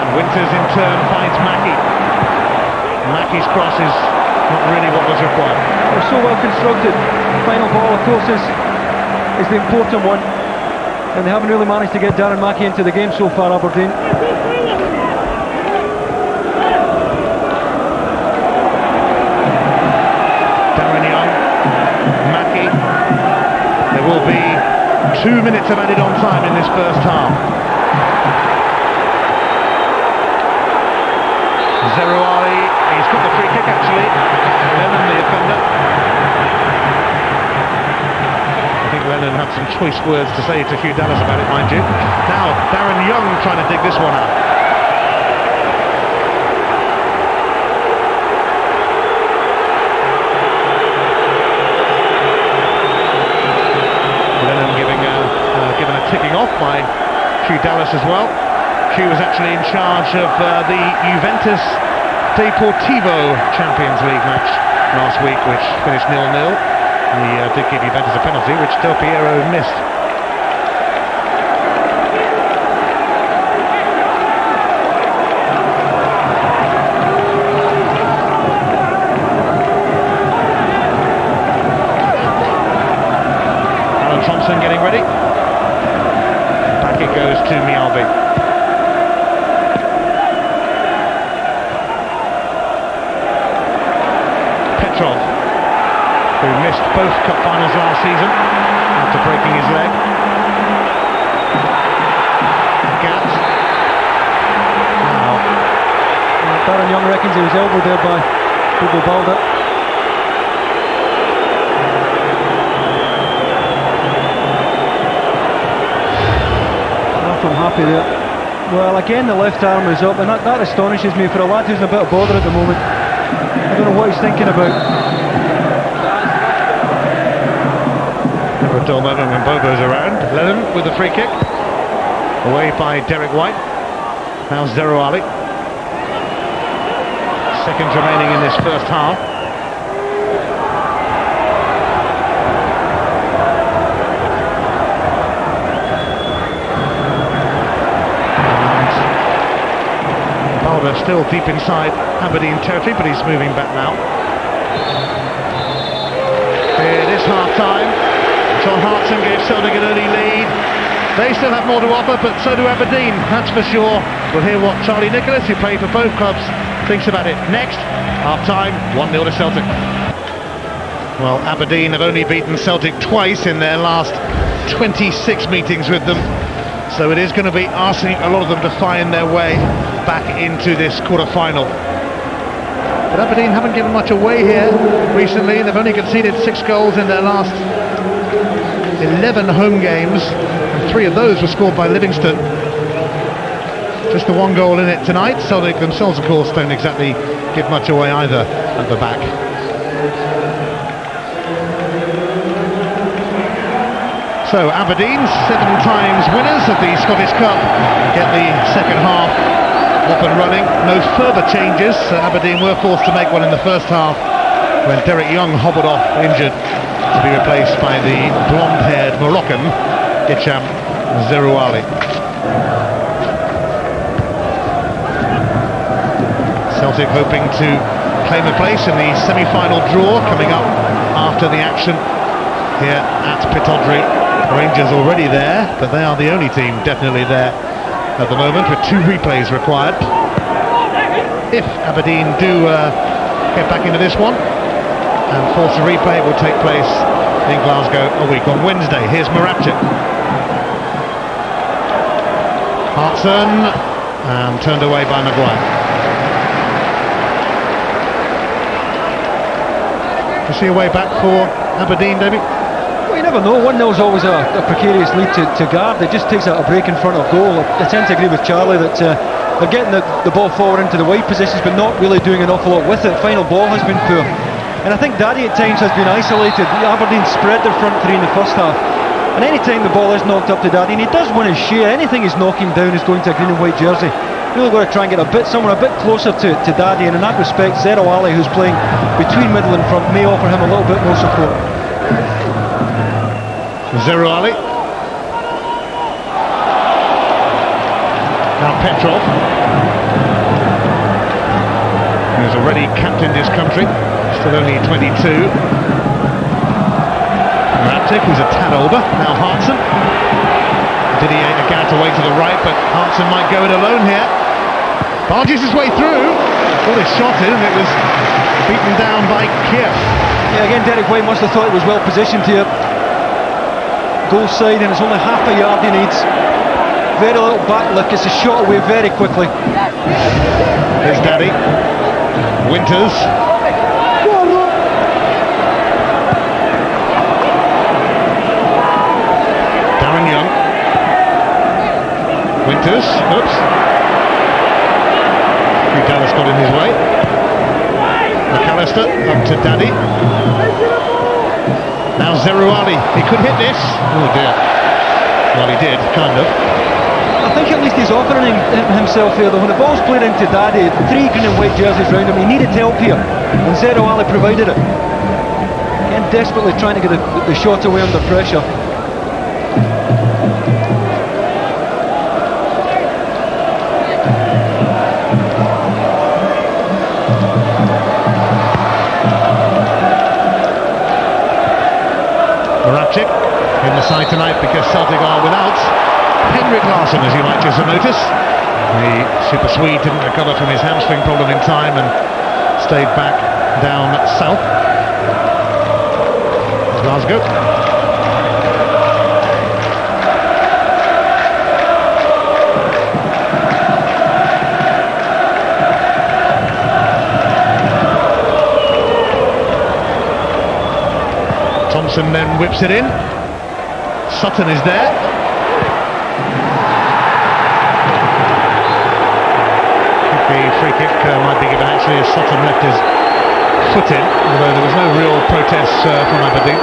And Winters in turn finds Mackie. Mackie's cross is not really what was required. It was so well constructed. Final ball, of course, is the important one. And they haven't really managed to get Darren Mackie into the game so far, Aberdeen. There will be 2 minutes of added on time in this first half. Zerouali, he's got the free kick actually. Lennon, the offender. I think Lennon had some choice words to say to Hugh Dallas about it, mind you. Now, Darren Young trying to dig this one out. Given a ticking off by Hugh Dallas as well. Hugh was actually in charge of the Juventus Deportivo Champions League match last week, which finished 0-0. He did give Juventus a penalty, which Del Piero missed. Thompson getting ready. Back it goes to Mjallby. Petrov, who missed both cup finals last season after breaking his leg. Agathe. Now, Darren Young reckons he was elbowed there by Balde. I'm happy there. Well, again the left arm is up, and that astonishes me for a lad who's in a bit of bother at the moment. I don't know what he's thinking about. Never a dull moment when Bobo's around. Lennon with the free kick. Away by Derek Whyte. Now Zerouali. Seconds remaining in this first half. Balde still deep inside Aberdeen territory, but he's moving back now. It is half-time. John Hartson gave Celtic an early lead. They still have more to offer, but so do Aberdeen, that's for sure. We'll hear what Charlie Nicholas, who played for both clubs, thinks about it next. Half-time, 1-0 to Celtic. Well, Aberdeen have only beaten Celtic twice in their last 26 meetings with them. So it is going to be asking a lot of them to find their way back into this quarter-final. But Aberdeen haven't given much away here recently. They've only conceded 6 goals in their last 11 home games, and 3 of those were scored by Livingston. Just the 1 goal in it tonight. Celtic themselves, of course, don't exactly give much away either at the back. So Aberdeen, 7 times winners of the Scottish Cup, get the second half up and running. No further changes. Aberdeen were forced to make one in the first half when Derek Young hobbled off injured to be replaced by the blonde-haired Moroccan Kjaer Zerouali. Celtic hoping to claim a place in the semi-final draw coming up after the action here at Pittodrie. Rangers already there, but they are the only team definitely there at the moment, with 2 replays required. If Aberdeen do get back into this one and force a replay, it will take place in Glasgow a week on Wednesday. Here's Moravcik. Hartson, and turned away by McGuire. you see a way back for Aberdeen, Davey? Well, you never know. 1-0 is always a precarious lead to guard. It just takes a break in front of goal. I tend to agree with Charlie that they're getting the ball forward into the wide positions, but not really doing an awful lot with it. Final ball has been poor. And I think Dadi at times has been isolated. Aberdeen spread their front three in the first half. And any time the ball is knocked up to Dadi, and he does win his share, anything he's knocking down is going to a green and white jersey. Really got to try and get someone a bit closer to Dadi, and in that respect, Zerouali, who's playing between middle and front, may offer him a little bit more support. Zerouali. Now Petrov, who's already captained his country, still only 22. Moravcik, who's a tad older. Now Hartson. Agathe away to the right, but Hartson might go it alone here. Barges his way through. Got his shot in, and it was beaten down by Kjaer. Yeah, again, Derek Whyte must have thought he was well positioned here. Goal side, and it's only half a yard he needs. Very little back look, it's a shot away very quickly. Here's Dadi. Winters. Darren Young. Winters. Oops. Dallas got in his way. McAllister up to Dadi. Now Zerouali. He could hit this. Oh dear. Well, he did, kind of. I think at least he's offering himself here, though. When the ball's played into Dadi, 3 green and white jerseys round him, he needed help here, and Zerouali provided it. Again, desperately trying to get the shot away under pressure. Moravcik in the side tonight because Celtic are without Henrik Larsson, as you might just notice. The Super Swede didn't recover from his hamstring problem in time and stayed back down south. Glasgow. Thompson then whips it in. Sutton is there. The free kick might be given actually as Sutton left his foot in, although there was no real protest from Aberdeen.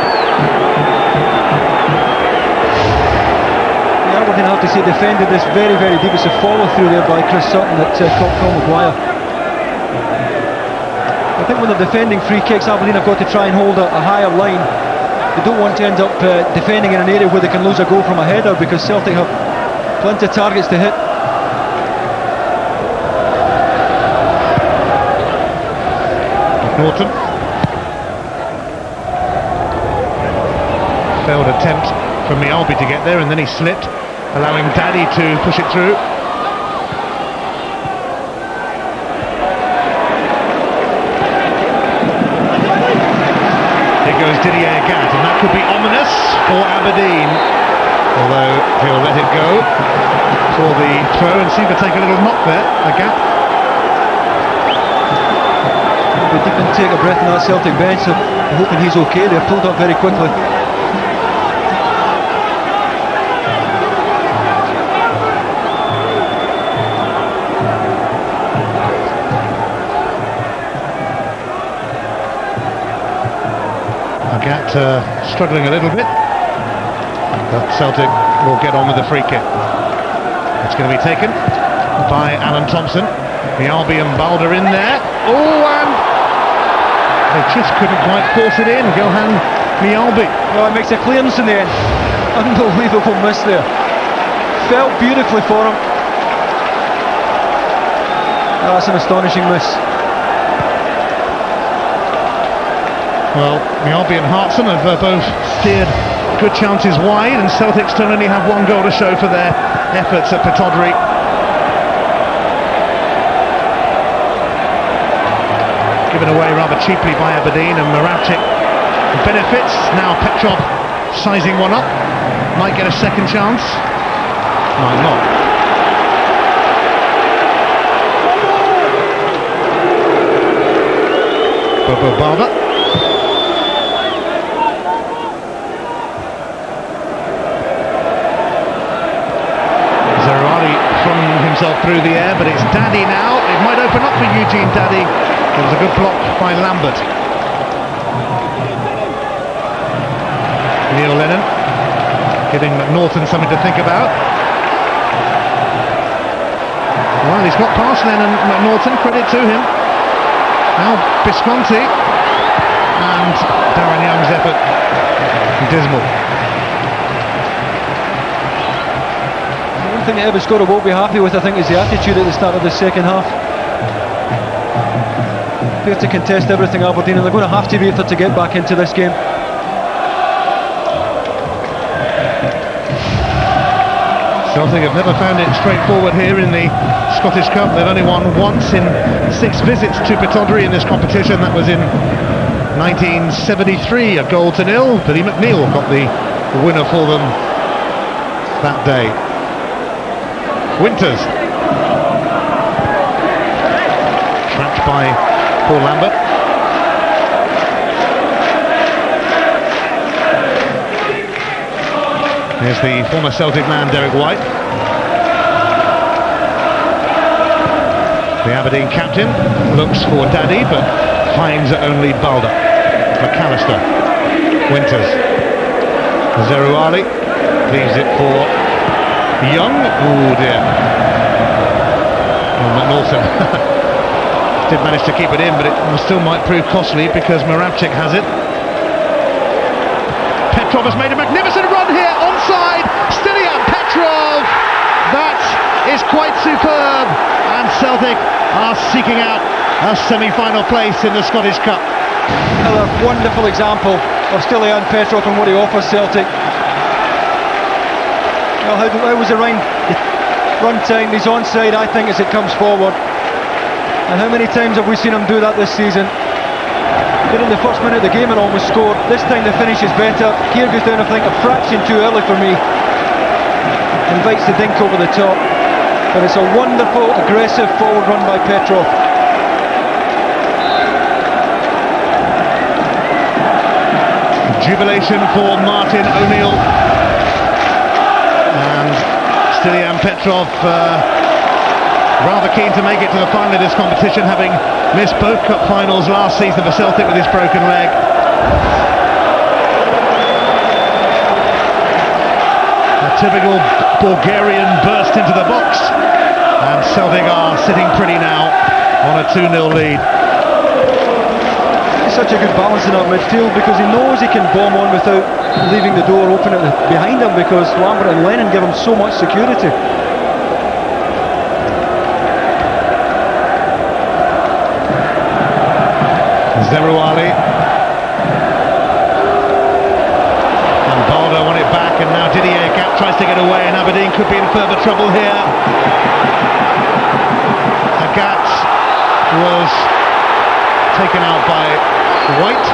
Yeah, Aberdeen, I have to say, defended this very, very deep. It's a follow through there by Chris Sutton that caught McGuire. I think when they're defending free kicks, Aberdeen have got to try and hold a higher line. They don't want to end up defending in an area where they can lose a goal from a header, because Celtic have plenty of targets to hit. McNaughton. Failed attempt from Mjallby to get there, and then he slipped, allowing Dadi to push it through. Here goes Agathe, and that could be ominous for Aberdeen, although he'll let it go for the throw and seem to take a little knock there, Agathe. They didn't take a breath in that Celtic bench, so I'm hoping he's okay. They're pulled up very quickly. Agathe struggling a little bit, but Celtic will get on with the free kick. It's going to be taken by Alan Thompson. Mjallby and Balde in there. Oh, and they just couldn't quite force it in. Johan Mjallby. Oh, it makes a clearance in the end. Unbelievable miss there. Felt beautifully for him. Oh, that's an astonishing miss. Well, Mjallby and Hartson have both steered good chances wide, and Celtic still only have 1 goal to show for their efforts at Pittodrie. Given away rather cheaply by Aberdeen, and Moravcik benefits. Now Petrov sizing one up, might get a second chance, might not. Balde. through the air, but it's Dadi now. It might open up for Eugene Dadi. There was a good block by Lambert. Neil Lennon giving McNaughton something to think about. Well, he's got past Lennon. McNaughton, credit to him. Now Bisconti, and Darren Young's effort dismal. One thing that every scorer won't be happy with, I think, is the attitude at the start of the second half. They have to contest everything, Aberdeen, and they're going to have to be if they're to get back into this game. Celtic have never found it straightforward here in the Scottish Cup. They've only won once in 6 visits to Pittodrie in this competition. That was in 1973, a 0-0. Billy McNeil got the winner for them that day. Winters, trapped by Paul Lambert. Here's the former Celtic man, Derek Whyte. The Aberdeen captain looks for Dadi, but finds only Balde. McAllister, Winters, Zerouali leaves it for Young. Oh dear. Oh, McNaughton did manage to keep it in, but it still might prove costly because Moravcik has it. Petrov has made a magnificent run here, onside, Stylian Petrov, that is quite superb, and Celtic are seeking out a semi-final place in the Scottish Cup. Another wonderful example of Stylian Petrov and what he offers Celtic. Well, how was the run time? He's onside, I think, as it comes forward. And how many times have we seen him do that this season? But in the first minute of the game and almost scored. This time the finish is better. Kjaer goes down, I think, a fraction too early for me. Invites the dink over the top. But it's a wonderful, aggressive forward run by Petrov. Jubilation for Martin O'Neill. And Stylian Petrov rather keen to make it to the final of this competition, having missed both cup finals last season for Celtic with his broken leg. A typical Bulgarian burst into the box, and Celtic are sitting pretty now on a 2-0 lead. It's such a good balance in that midfield because he knows he can bomb on without leaving the door open behind him, because Lambert and Lennon give him so much security. Zerouali, and Balde won it back, and now Didier Gap tries to get away, and Aberdeen could be in further trouble here. Agathe was taken out by Whyte.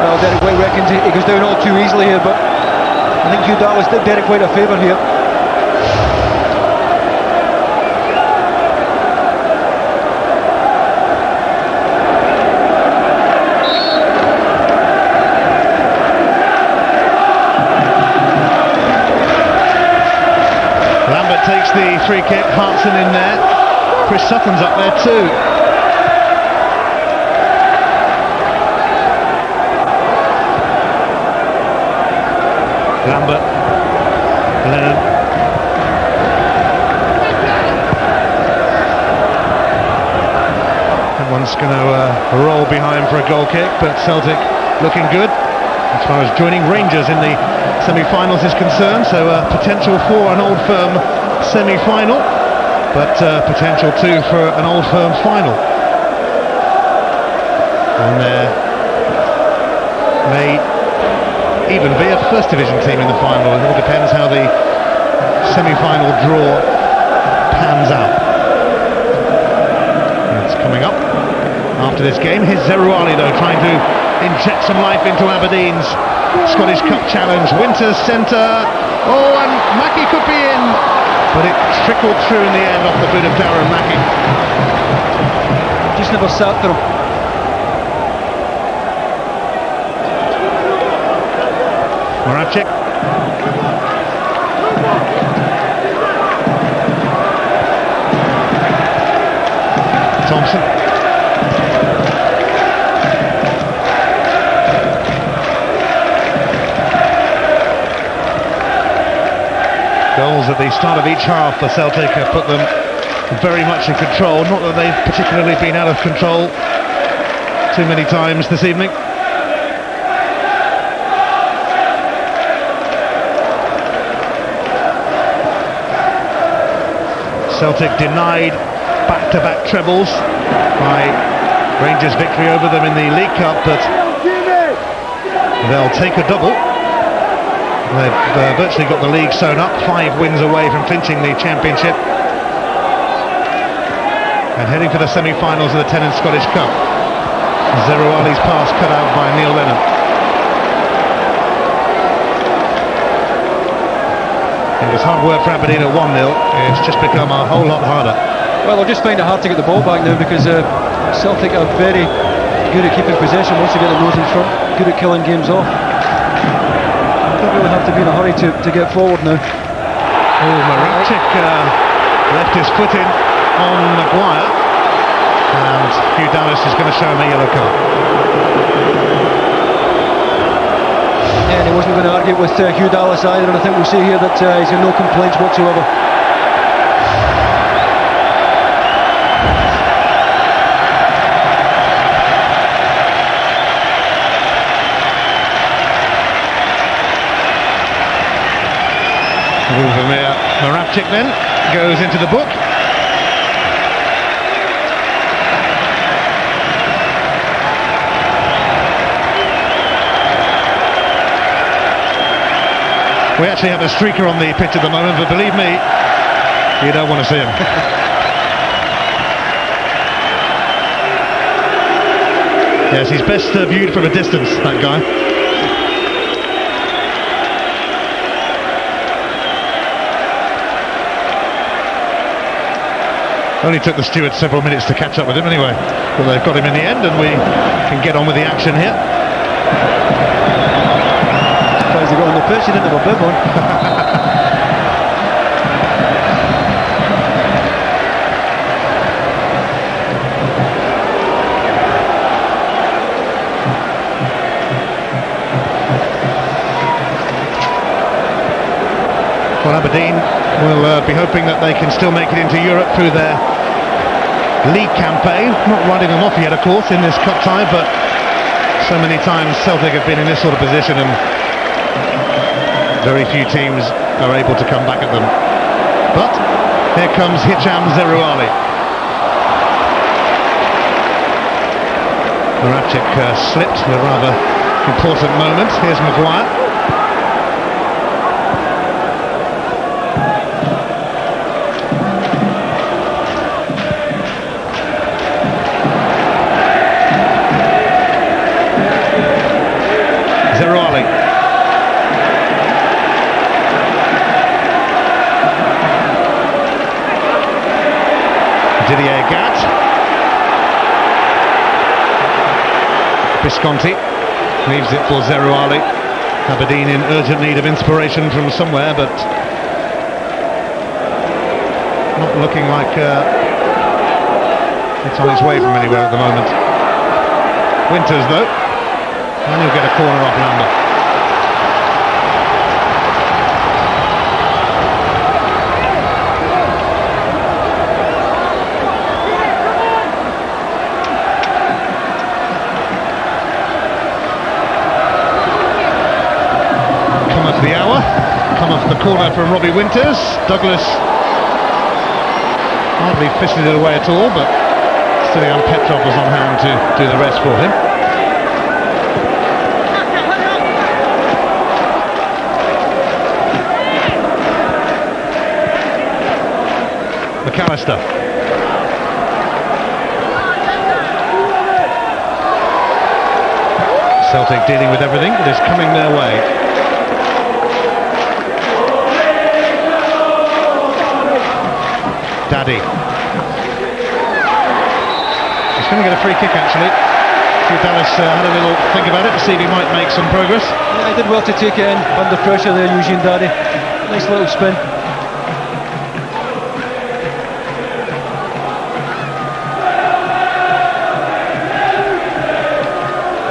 Well, Derek Whyte reckons he goes down all too easily here, but I think Hugh Dallas did Derek Whyte a favour here. Takes the free kick, Hartson in there, Chris Sutton's up there too. Lambert, Lennon. Everyone's going to roll behind for a goal kick, but Celtic looking good as far as joining Rangers in the semi-finals is concerned, so potential for an Old Firm semi-final, but potential too for an Old Firm final. And there may even be a First Division team in the final. It all depends how the semi-final draw pans out. It's coming up after this game. Here's Zerouali though, trying to inject some life into Aberdeen's Scottish Cup challenge. Winters centre, oh, and Mackie could be in, but it trickled through in the end off the boot of Darren Mackie. Just never sat for him. Moravcik. Goals at the start of each half for Celtic have put them very much in control. Not that they've particularly been out of control too many times this evening. Celtic denied back-to-back trebles by Rangers' victory over them in the League Cup, but they'll take a double. They've virtually got the league sewn up, 5 wins away from clinching the championship and heading for the semi-finals of the Tennant Scottish Cup. Zerouali's pass cut out by Neil Lennon. It was hard work for Aberdeen at 1-0. It's just become a whole lot harder. Well, they'll just find it hard to get the ball back now because Celtic are very good at keeping possession once they get the nose in front, good at killing games off. Don't really have to be in a hurry to get forward now. Oh, Moravcik left his foot in on McGuire, and Kjaer is going to show him a yellow card. Yeah, and he wasn't going to argue with Kjaer either, and I think we'll see here that he's got no complaints whatsoever. Moravcik then goes into the book. We actually have a streaker on the pitch at the moment, but believe me, you don't want to see him. Yes, he's best viewed from a distance, that guy. Only took the steward several minutes to catch up with him anyway, but they've got him in the end and we can get on with the action here. Surprised he got on the pitch, he didn't have a bib on. Well, Aberdeen will be hoping that they can still make it into Europe through their league campaign. Not riding them off yet, of course, in this cup tie, but so many times Celtic have been in this sort of position and very few teams are able to come back at them. But here comes Zerouali. Moravcik slipped at a rather important moment. Here's McGuire. Agathe. Bisconti leaves it for Zerouali. Aberdeen in urgent need of inspiration from somewhere, but not looking like it's on its way from anywhere at the moment. Winters though, and he'll get a corner off Lambert. The hour, come off the corner from Robbie Winters. Douglas hardly fisted it away at all, but Petrov was on hand to do the rest for him. McAllister. Celtic dealing with everything that is coming their way. Dadi. He's going to get a free kick actually. Kjaer had a little think about it to see if he might make some progress. Yeah, he did well to take it in under pressure there, Eugene Dadi. Nice little spin.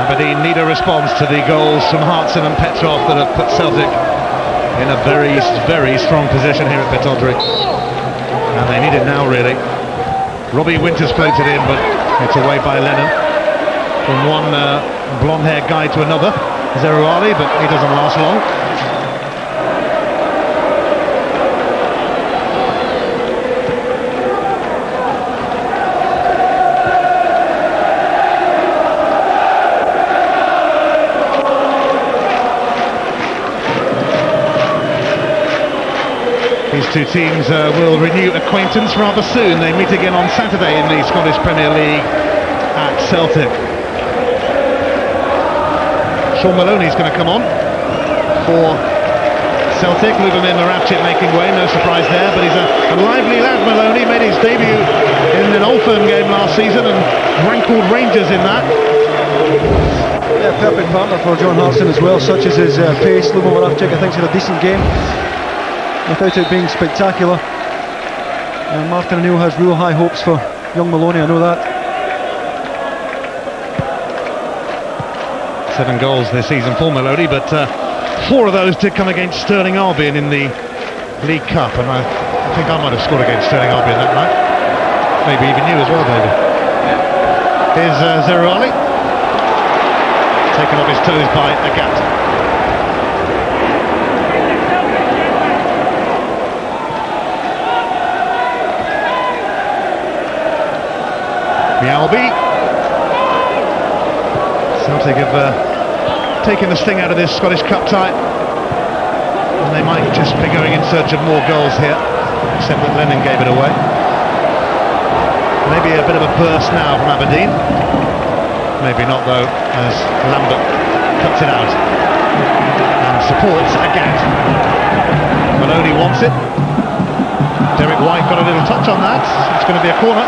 Aberdeen need a response to the goals from Hartson and Petrov that have put Celtic in a very, very strong position here at Pittodrie. And they need it now, really. Robbie Winters floated in, but it's away by Lennon. From one blonde-haired guy to another, Zerouali, but he doesn't last long. These two teams will renew acquaintance rather soon. They meet again on Saturday in the Scottish Premier League at Celtic. Sean Maloney's going to come on for Celtic. Lubomir Moravcik making way, no surprise there, but he's a lively lad. Maloney made his debut in an Old Firm game last season and rankled Rangers in that. Yeah, perfect partner for John Hartson as well, such as his pace. Lubomir Moravcik, I think, has had a decent game without it being spectacular, and Martin O'Neill has real high hopes for young Maloney, I know that. 7 goals this season for Maloney, but 4 of those did come against Stirling Albion in the League Cup, and I think I might have scored against Stirling Albion that night. Maybe even you as well, David. Here's Zerouali, taken off his toes by Agathe. Mjallby. Celtic have taken the sting out of this Scottish Cup tie, and they might just be going in search of more goals here, except that Lennon gave it away. Maybe a bit of a burst now from Aberdeen. Maybe not though, as Lambert cuts it out and supports Agathe. Maloney wants it. Derek Whyte got a little touch on that. It's going to be a corner.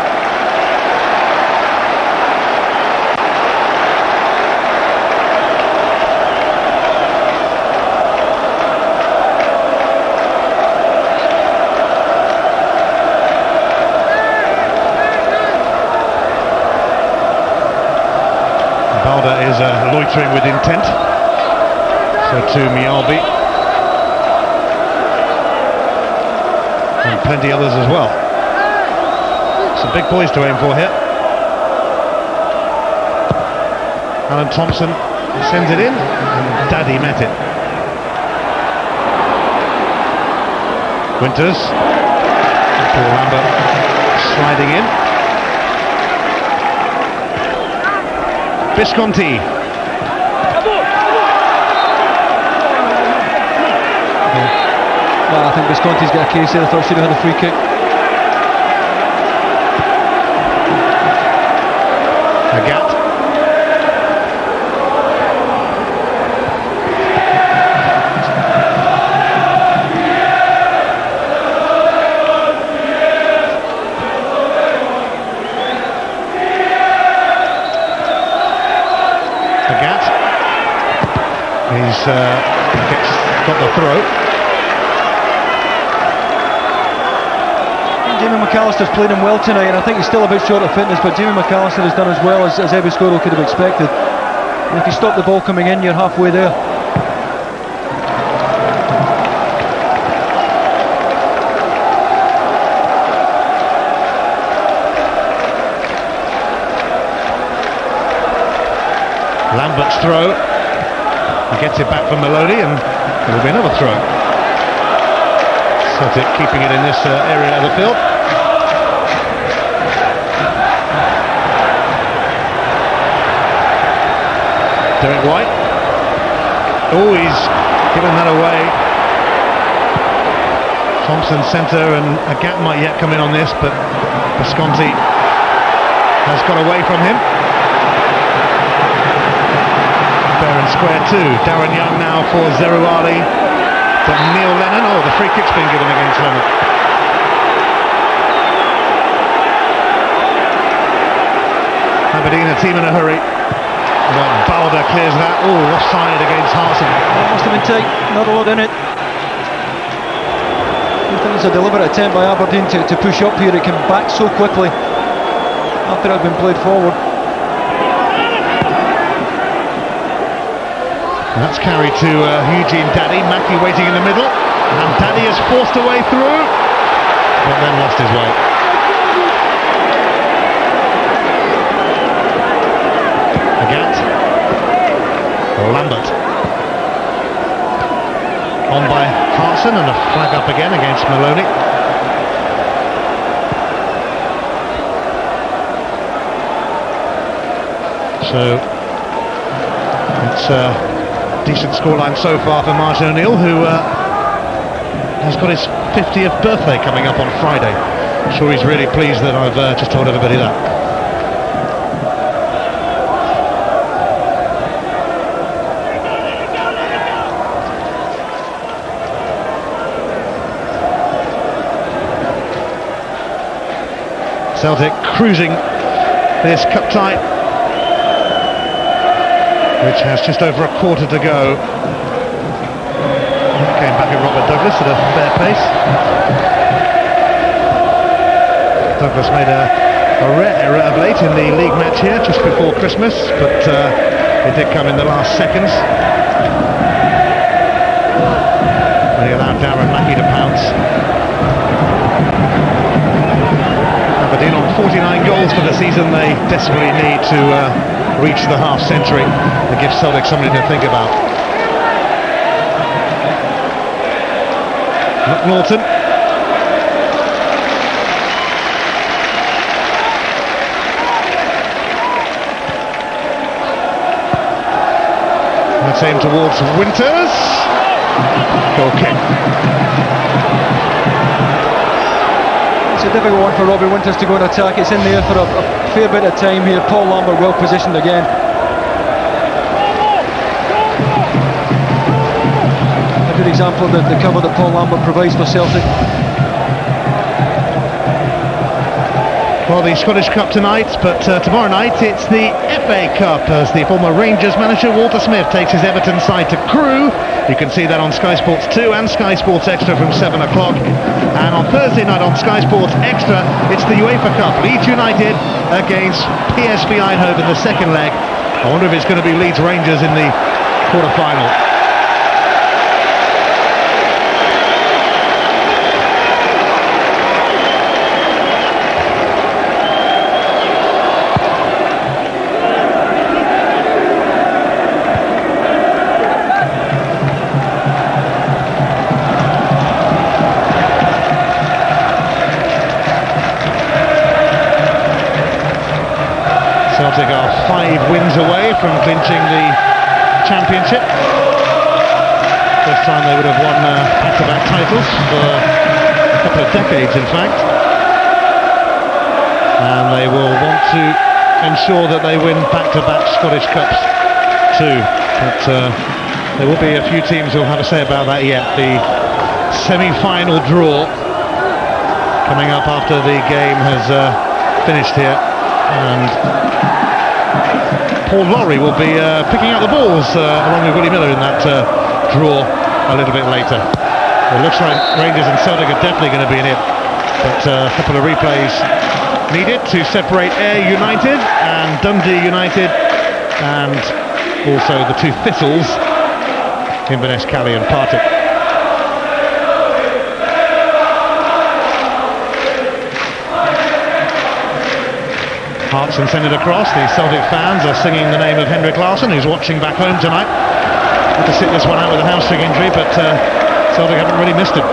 Balde is loitering with intent, so too Mjallby, and plenty others as well. Some big boys to aim for here. Thompson sends it in, and Dadi met it. Winters, Paul Lambert sliding in. Bisconti. Well, I think Bisconti's got a case there. I thought should have had a free kick. Agathe. He's got the throw. Jamie McAllister's played him well tonight, and I think he's still a bit short of fitness, but Jamie McAllister has done as well as Ebiscoro could have expected. And if you stop the ball coming in, you're halfway there. Lambert's throw. He gets it back from Maloney, and there will be another throw. Celtic keeping it in this area of the field. Derek Whyte. Oh, he's given that away. Thompson centre, and a gap might yet come in on this, but Bisconti has got away from him. Fair and square too. Darren Young now for Zerouali, but Neil Lennon. Oh, the free kick's been given against Lennon. Aberdeen, a team in a hurry. But Balde clears that. Oh, offside against Hartson. That must have been tight. Not a lot in it. I think it's a deliberate attempt by Aberdeen to push up here. It came back so quickly after it had been played forward. That's carried to Eugene Dadi. Mackie waiting in the middle, and Dadi is forced a way through, but then lost his way. Agathe. Lambert. On by Hartson, and a flag up again against Maloney. So it's a decent scoreline so far for Martin O'Neill, who has got his 50th birthday coming up on Friday. I'm sure he's really pleased that I've just told everybody that. Celtic cruising this cup tie, which has just over a quarter to go. Came back at Robert Douglas at a fair pace. Douglas made a rare error of late in the league match here, just before Christmas, but it did come in the last seconds. And he allowed Darren Mackie to pounce. Aberdeen on 49 goals for the season. They desperately need to reach the half century and give Celtic something to think about. McNaughton. That's aimed towards Winters. Goal kick. It's a difficult one for Robbie Winters to go and attack. It's in there for a fair bit of time here. Paul Lambert well positioned again. A good example of the cover that Paul Lambert provides for Celtic. Well, the Scottish Cup tonight, but tomorrow night it's the FA Cup as the former Rangers manager Walter Smith takes his Everton side to Crewe. You can see that on Sky Sports 2 and Sky Sports Extra from 7 o'clock. And on Thursday night on Sky Sports Extra, it's the UEFA Cup. Leeds United against PSV Eindhoven in the second leg. I wonder if it's going to be Leeds Rangers in the quarter-final. Celtic are 5 wins away from clinching the championship. First time they would have won back-to-back titles for a couple of decades, in fact. And they will want to ensure that they win back-to-back Scottish Cups too. But there will be a few teams who will have a say about that yet. The semi-final draw coming up after the game has finished here. And Paul Lawrie will be picking up the balls along with Willie Miller in that draw a little bit later. It looks like Rangers and Celtic are definitely going to be in it, but a couple of replays needed to separate Ayr United and Dundee United, and also the two Thistles, Inverness, Cali and Partick. Hartson sent it across. The Celtic fans are singing the name of Henrik Larsson, who's watching back home tonight. Had to sit this one out with a hamstring injury, but Celtic haven't really missed him.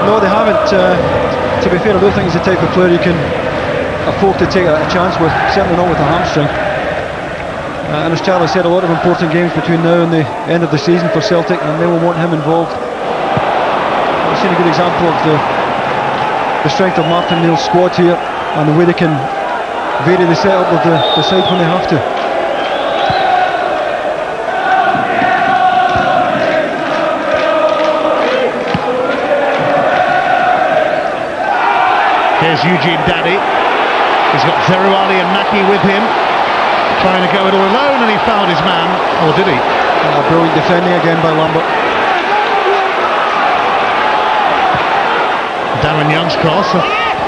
No, they haven't. To be fair, I don't think he's the type of player you can afford to take a chance with, certainly not with a hamstring. And as Charlie said, a lot of important games between now and the end of the season for Celtic, and they will want him involved. I've seen a good example of the strength of Martin O'Neill's squad here, and the way they can vary the setup of the side when they have to. Here's Eugene Dadi. He's got Zerouali and Mackie with him, trying to go it all alone, and he fouled his man. Or did he? Brilliant defending again by Lambert. Darren Young's cross.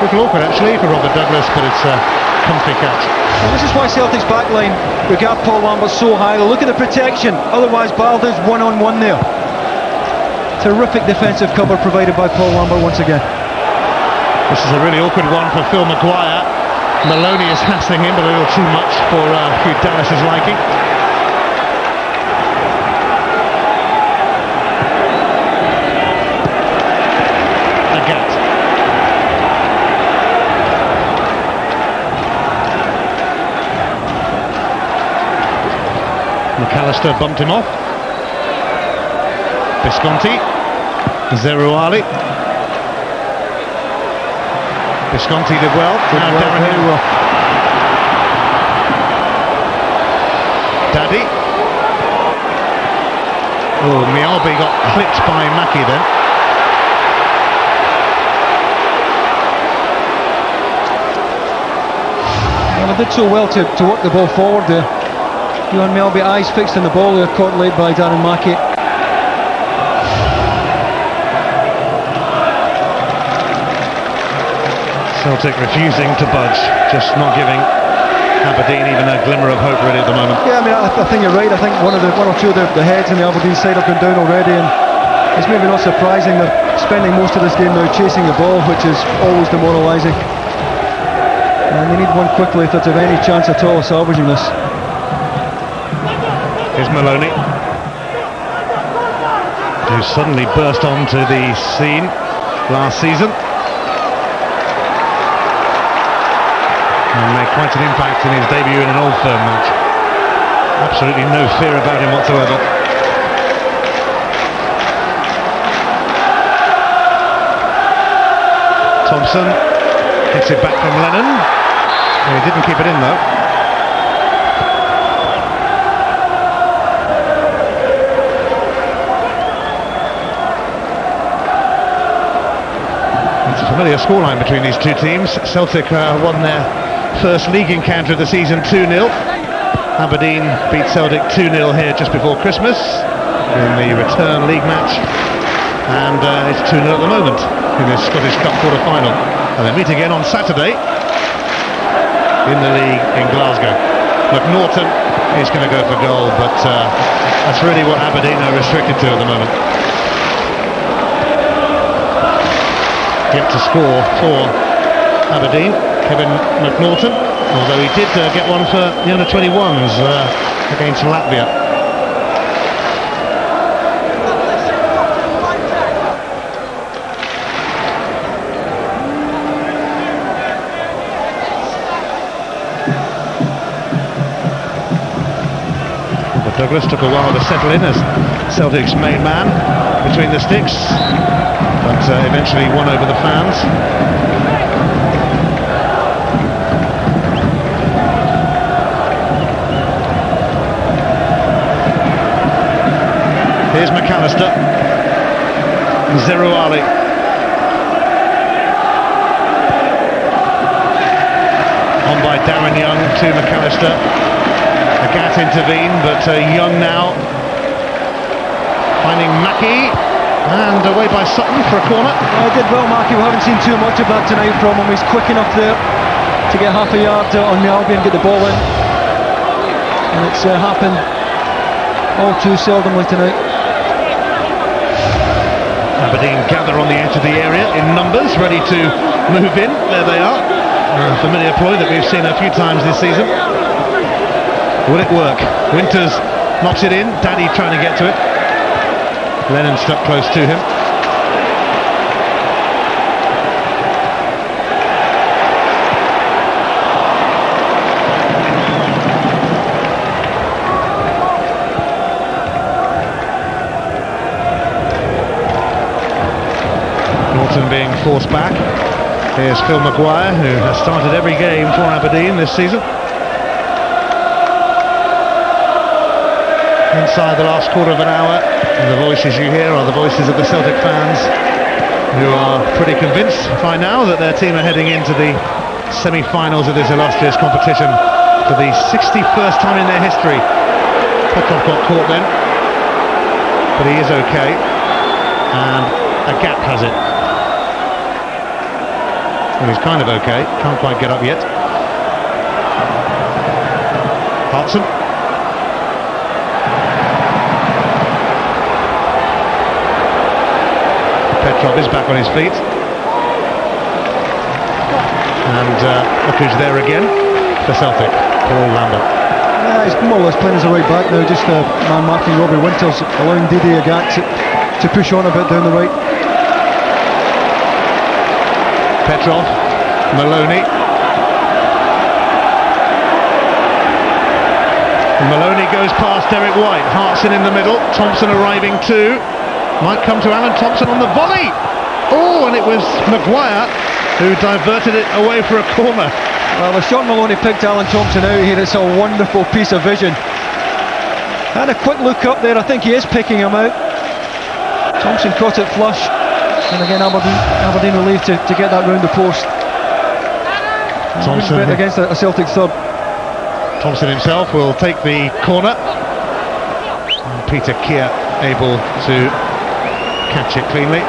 A little awkward actually for Robert Douglas, but it's a comfy catch. And this is why Celtic's backline regard Paul Lambert so highly. Look at the protection, otherwise Balde's one-on-one there. Terrific defensive cover provided by Paul Lambert once again. This is a really awkward one for Phil McGuire. Maloney is hassling him, but a little too much for Hugh Dallas's liking. Agathe. McAllister bumped him off. Bisconti. Zerouali. Bisconti did well. Now Darren very well. Dadi. Oh, Mjallby got clipped by Mackie then. Well, they did so well to work the ball forward there. Johan Mjallby, eyes fixed on the ball there, caught late by Darren Mackie. Celtic refusing to budge, just not giving Aberdeen even a glimmer of hope really at the moment. Yeah, I mean, I think you're right. I think one or two of the heads on the Aberdeen side have gone down already, and it's maybe not surprising. They're spending most of this game now chasing the ball, which is always demoralising. And they need one quickly if there's any chance at all of salvaging this. Here's Maloney, who suddenly burst onto the scene last season and made quite an impact in his debut in an Old Firm match. Absolutely no fear about him whatsoever. Thompson hits it back from Lennon. He didn't keep it in though. It's a familiar scoreline between these two teams. Celtic won their first league encounter of the season 2-0. Aberdeen beat Celtic 2-0 here just before Christmas in the return league match, and it's 2-0 at the moment in this Scottish Cup quarter-final, and they meet again on Saturday in the league in Glasgow. McNaughton is going to go for goal, but that's really what Aberdeen are restricted to at the moment. Yet to score for Aberdeen, Kevin McNaughton, although he did get one for the under-21s against Latvia. But Douglas took a while to settle in as Celtic's main man between the sticks, but eventually won over the fans. Here's McAllister. Zerouali. On by Darren Young to McAllister. Agathe intervened, but Young now finding Mackie, and away by Sutton for a corner. Did well, Mackie. We haven't seen too much of that tonight from him. He's quick enough there to get half a yard on Mjallby and get the ball in, and it's happened all too seldomly tonight. Aberdeen gather on the edge of the area in numbers, ready to move in. There they are. A familiar ploy that we've seen a few times this season. Will it work? Winters knocks it in. Dadi trying to get to it. Lennon stuck close to him. Being forced back. Here's Phil McGuire, who has started every game for Aberdeen this season. Inside the last quarter of an hour, and the voices you hear are the voices of the Celtic fans, who are pretty convinced by now that their team are heading into the semi-finals of this illustrious competition for the 61st time in their history. Petrov got caught then, but he is okay, and Agathe has it. Well, he's kind of okay, can't quite get up yet. Hartson. Petrov is back on his feet. And look who's there again for Celtic, Lambert. Yeah, he's more or less playing as a right back now, just man marking Robbie Winters, allowing Dadi Agathe to push on a bit down the right. Petrov, Maloney. Maloney goes past Derek Whyte. Hartson in the middle. Thompson arriving too. Might come to Alan Thompson on the volley. Oh, and it was McGuire who diverted it away for a corner. Well, if Sean Maloney picked Alan Thompson out here, it's a wonderful piece of vision. And a quick look up there, I think he is picking him out. Thompson caught it flush. And again, Aberdeen will leave to get that round the post. Thompson against a Celtic third. Thompson himself will take the corner. And Peter Kjaer able to catch it cleanly.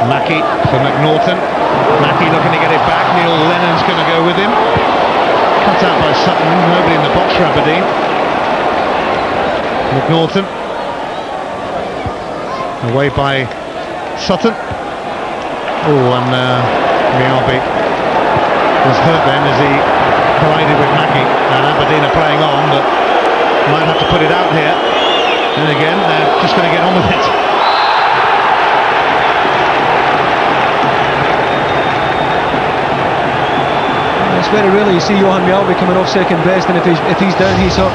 Mackie for McNaughton. Mackie looking to get it back. Neil Lennon's going to go with him. Cut out by Sutton. Nobody in the box for Aberdeen. McNaughton. Away by Sutton. Oh, and Mjallby was hurt then as he collided with Mackie. And Aberdeen are playing on, but might have to put it out here. And again, they're just going to get on with it. It's very rarely you see Johan Mjallby coming off second best, and if he's down, he's up.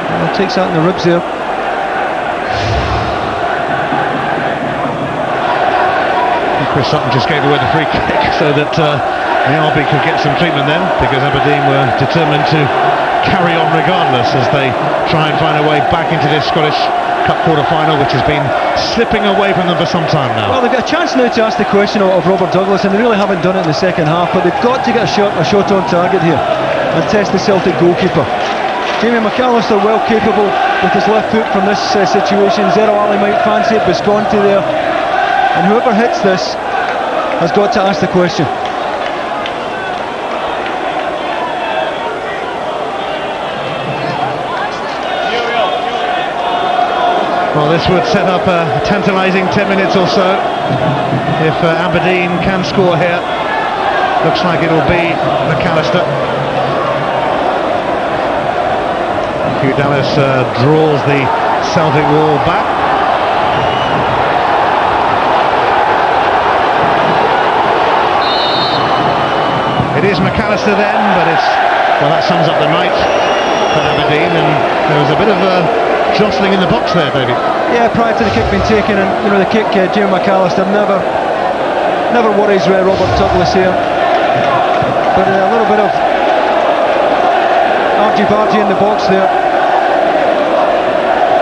Well, takes that in the ribs there. Chris Sutton just gave away the free kick so that Mjallby could get some treatment then, because Aberdeen were determined to carry on regardless as they try and find a way back into this Scottish Cup quarter-final, which has been slipping away from them for some time now. Well, they've got a chance now to ask the question of Robert Douglas, and they really haven't done it in the second half, but they've got to get a shot on target here and test the Celtic goalkeeper. Jamie McAllister well capable with his left foot from this situation. Zerouali might fancy it, Bisconti there, and whoever hits this has got to ask the question. Well, this would set up a tantalising 10 minutes or so if Aberdeen can score here. Looks like it'll be McAllister. Hugh Dallas draws the Celtic wall back. It is McAllister then, but that sums up the night for Aberdeen, and there was a bit of jostling in the box there, David. Yeah, prior to the kick being taken, and the kick, Jamie McAllister never worries Robert Douglas here. But a little bit of argy-bargy in the box there. I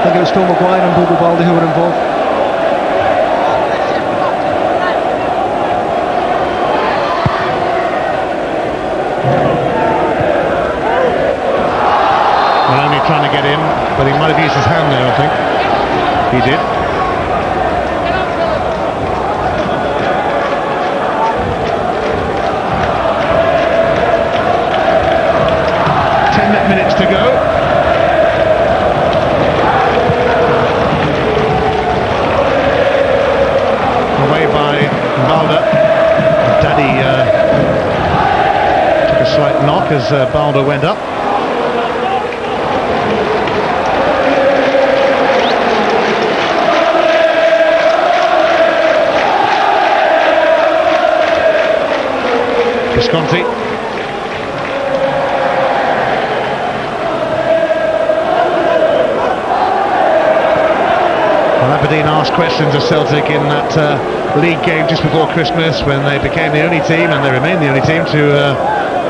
think it was Phil McGuire and Balde who were involved. Maloney trying to get in, but he might have used his hand there, I think. He did. Minutes to go. Away by Balde. Dadi took a slight knock as Balde went up. Bisconti. Aberdeen asked questions of Celtic in that league game just before Christmas when they became the only team, and they remain the only team, to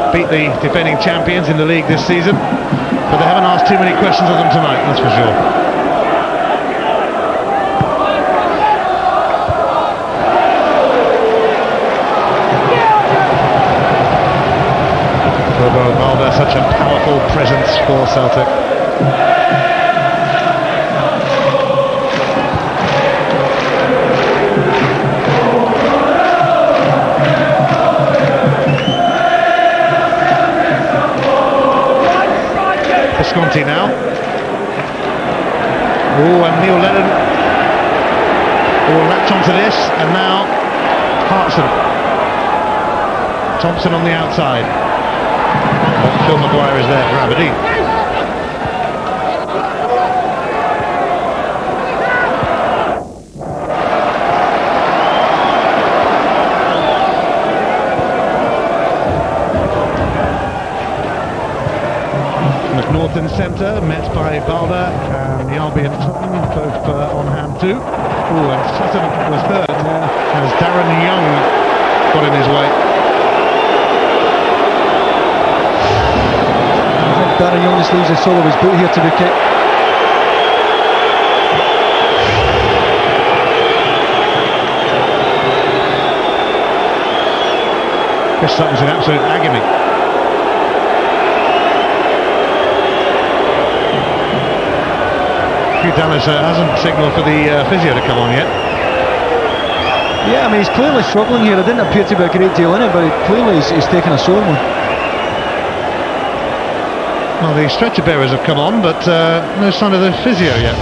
beat the defending champions in the league this season. But they haven't asked too many questions of them tonight, that's for sure. Balde, such a powerful presence for Celtic. Bisconti now. Oh, and Lennon will latch onto this, and now Hartson. Thompson on the outside. Phil McGuire is there for Aberdeen. McNaughton centre, met by Balde and Mjallby and Sutton, both on hand too. Oh, and Sutton was hurt as Darren Young got in his way. I think Darren Young just leaves the sole of his boot here to be kicked. Chris Sutton's in absolute agony. Dallas hasn't signalled for the physio to come on yet. Yeah, I mean, he's clearly struggling here. There didn't appear to be a great deal in it, but clearly he's taken a sore one. Well, the stretcher bearers have come on, but no sign of the physio yet.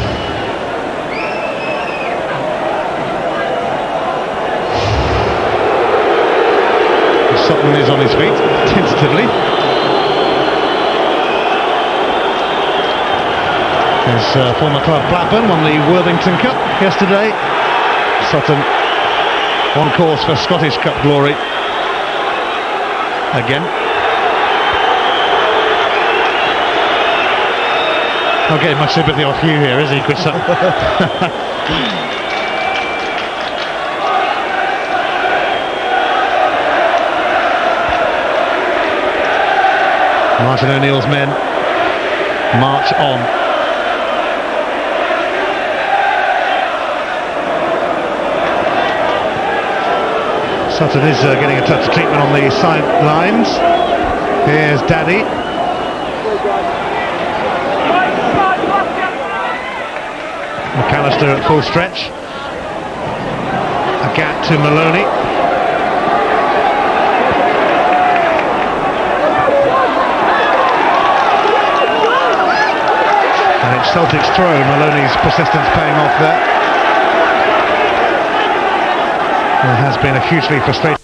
Sutton is on his feet, tentatively. His former club Blackburn won the Worthington Cup yesterday. Sutton on course for Scottish Cup glory again. Not getting much sympathy off you here, is he, Chris Sutton? Martin O'Neill's men march on. Sutton is getting a touch of treatment on the sidelines. Here's Dadi. McAllister at full stretch. Agathe to Maloney. And it's Celtic's throw. Maloney's persistence paying off there. It has been a hugely frustrating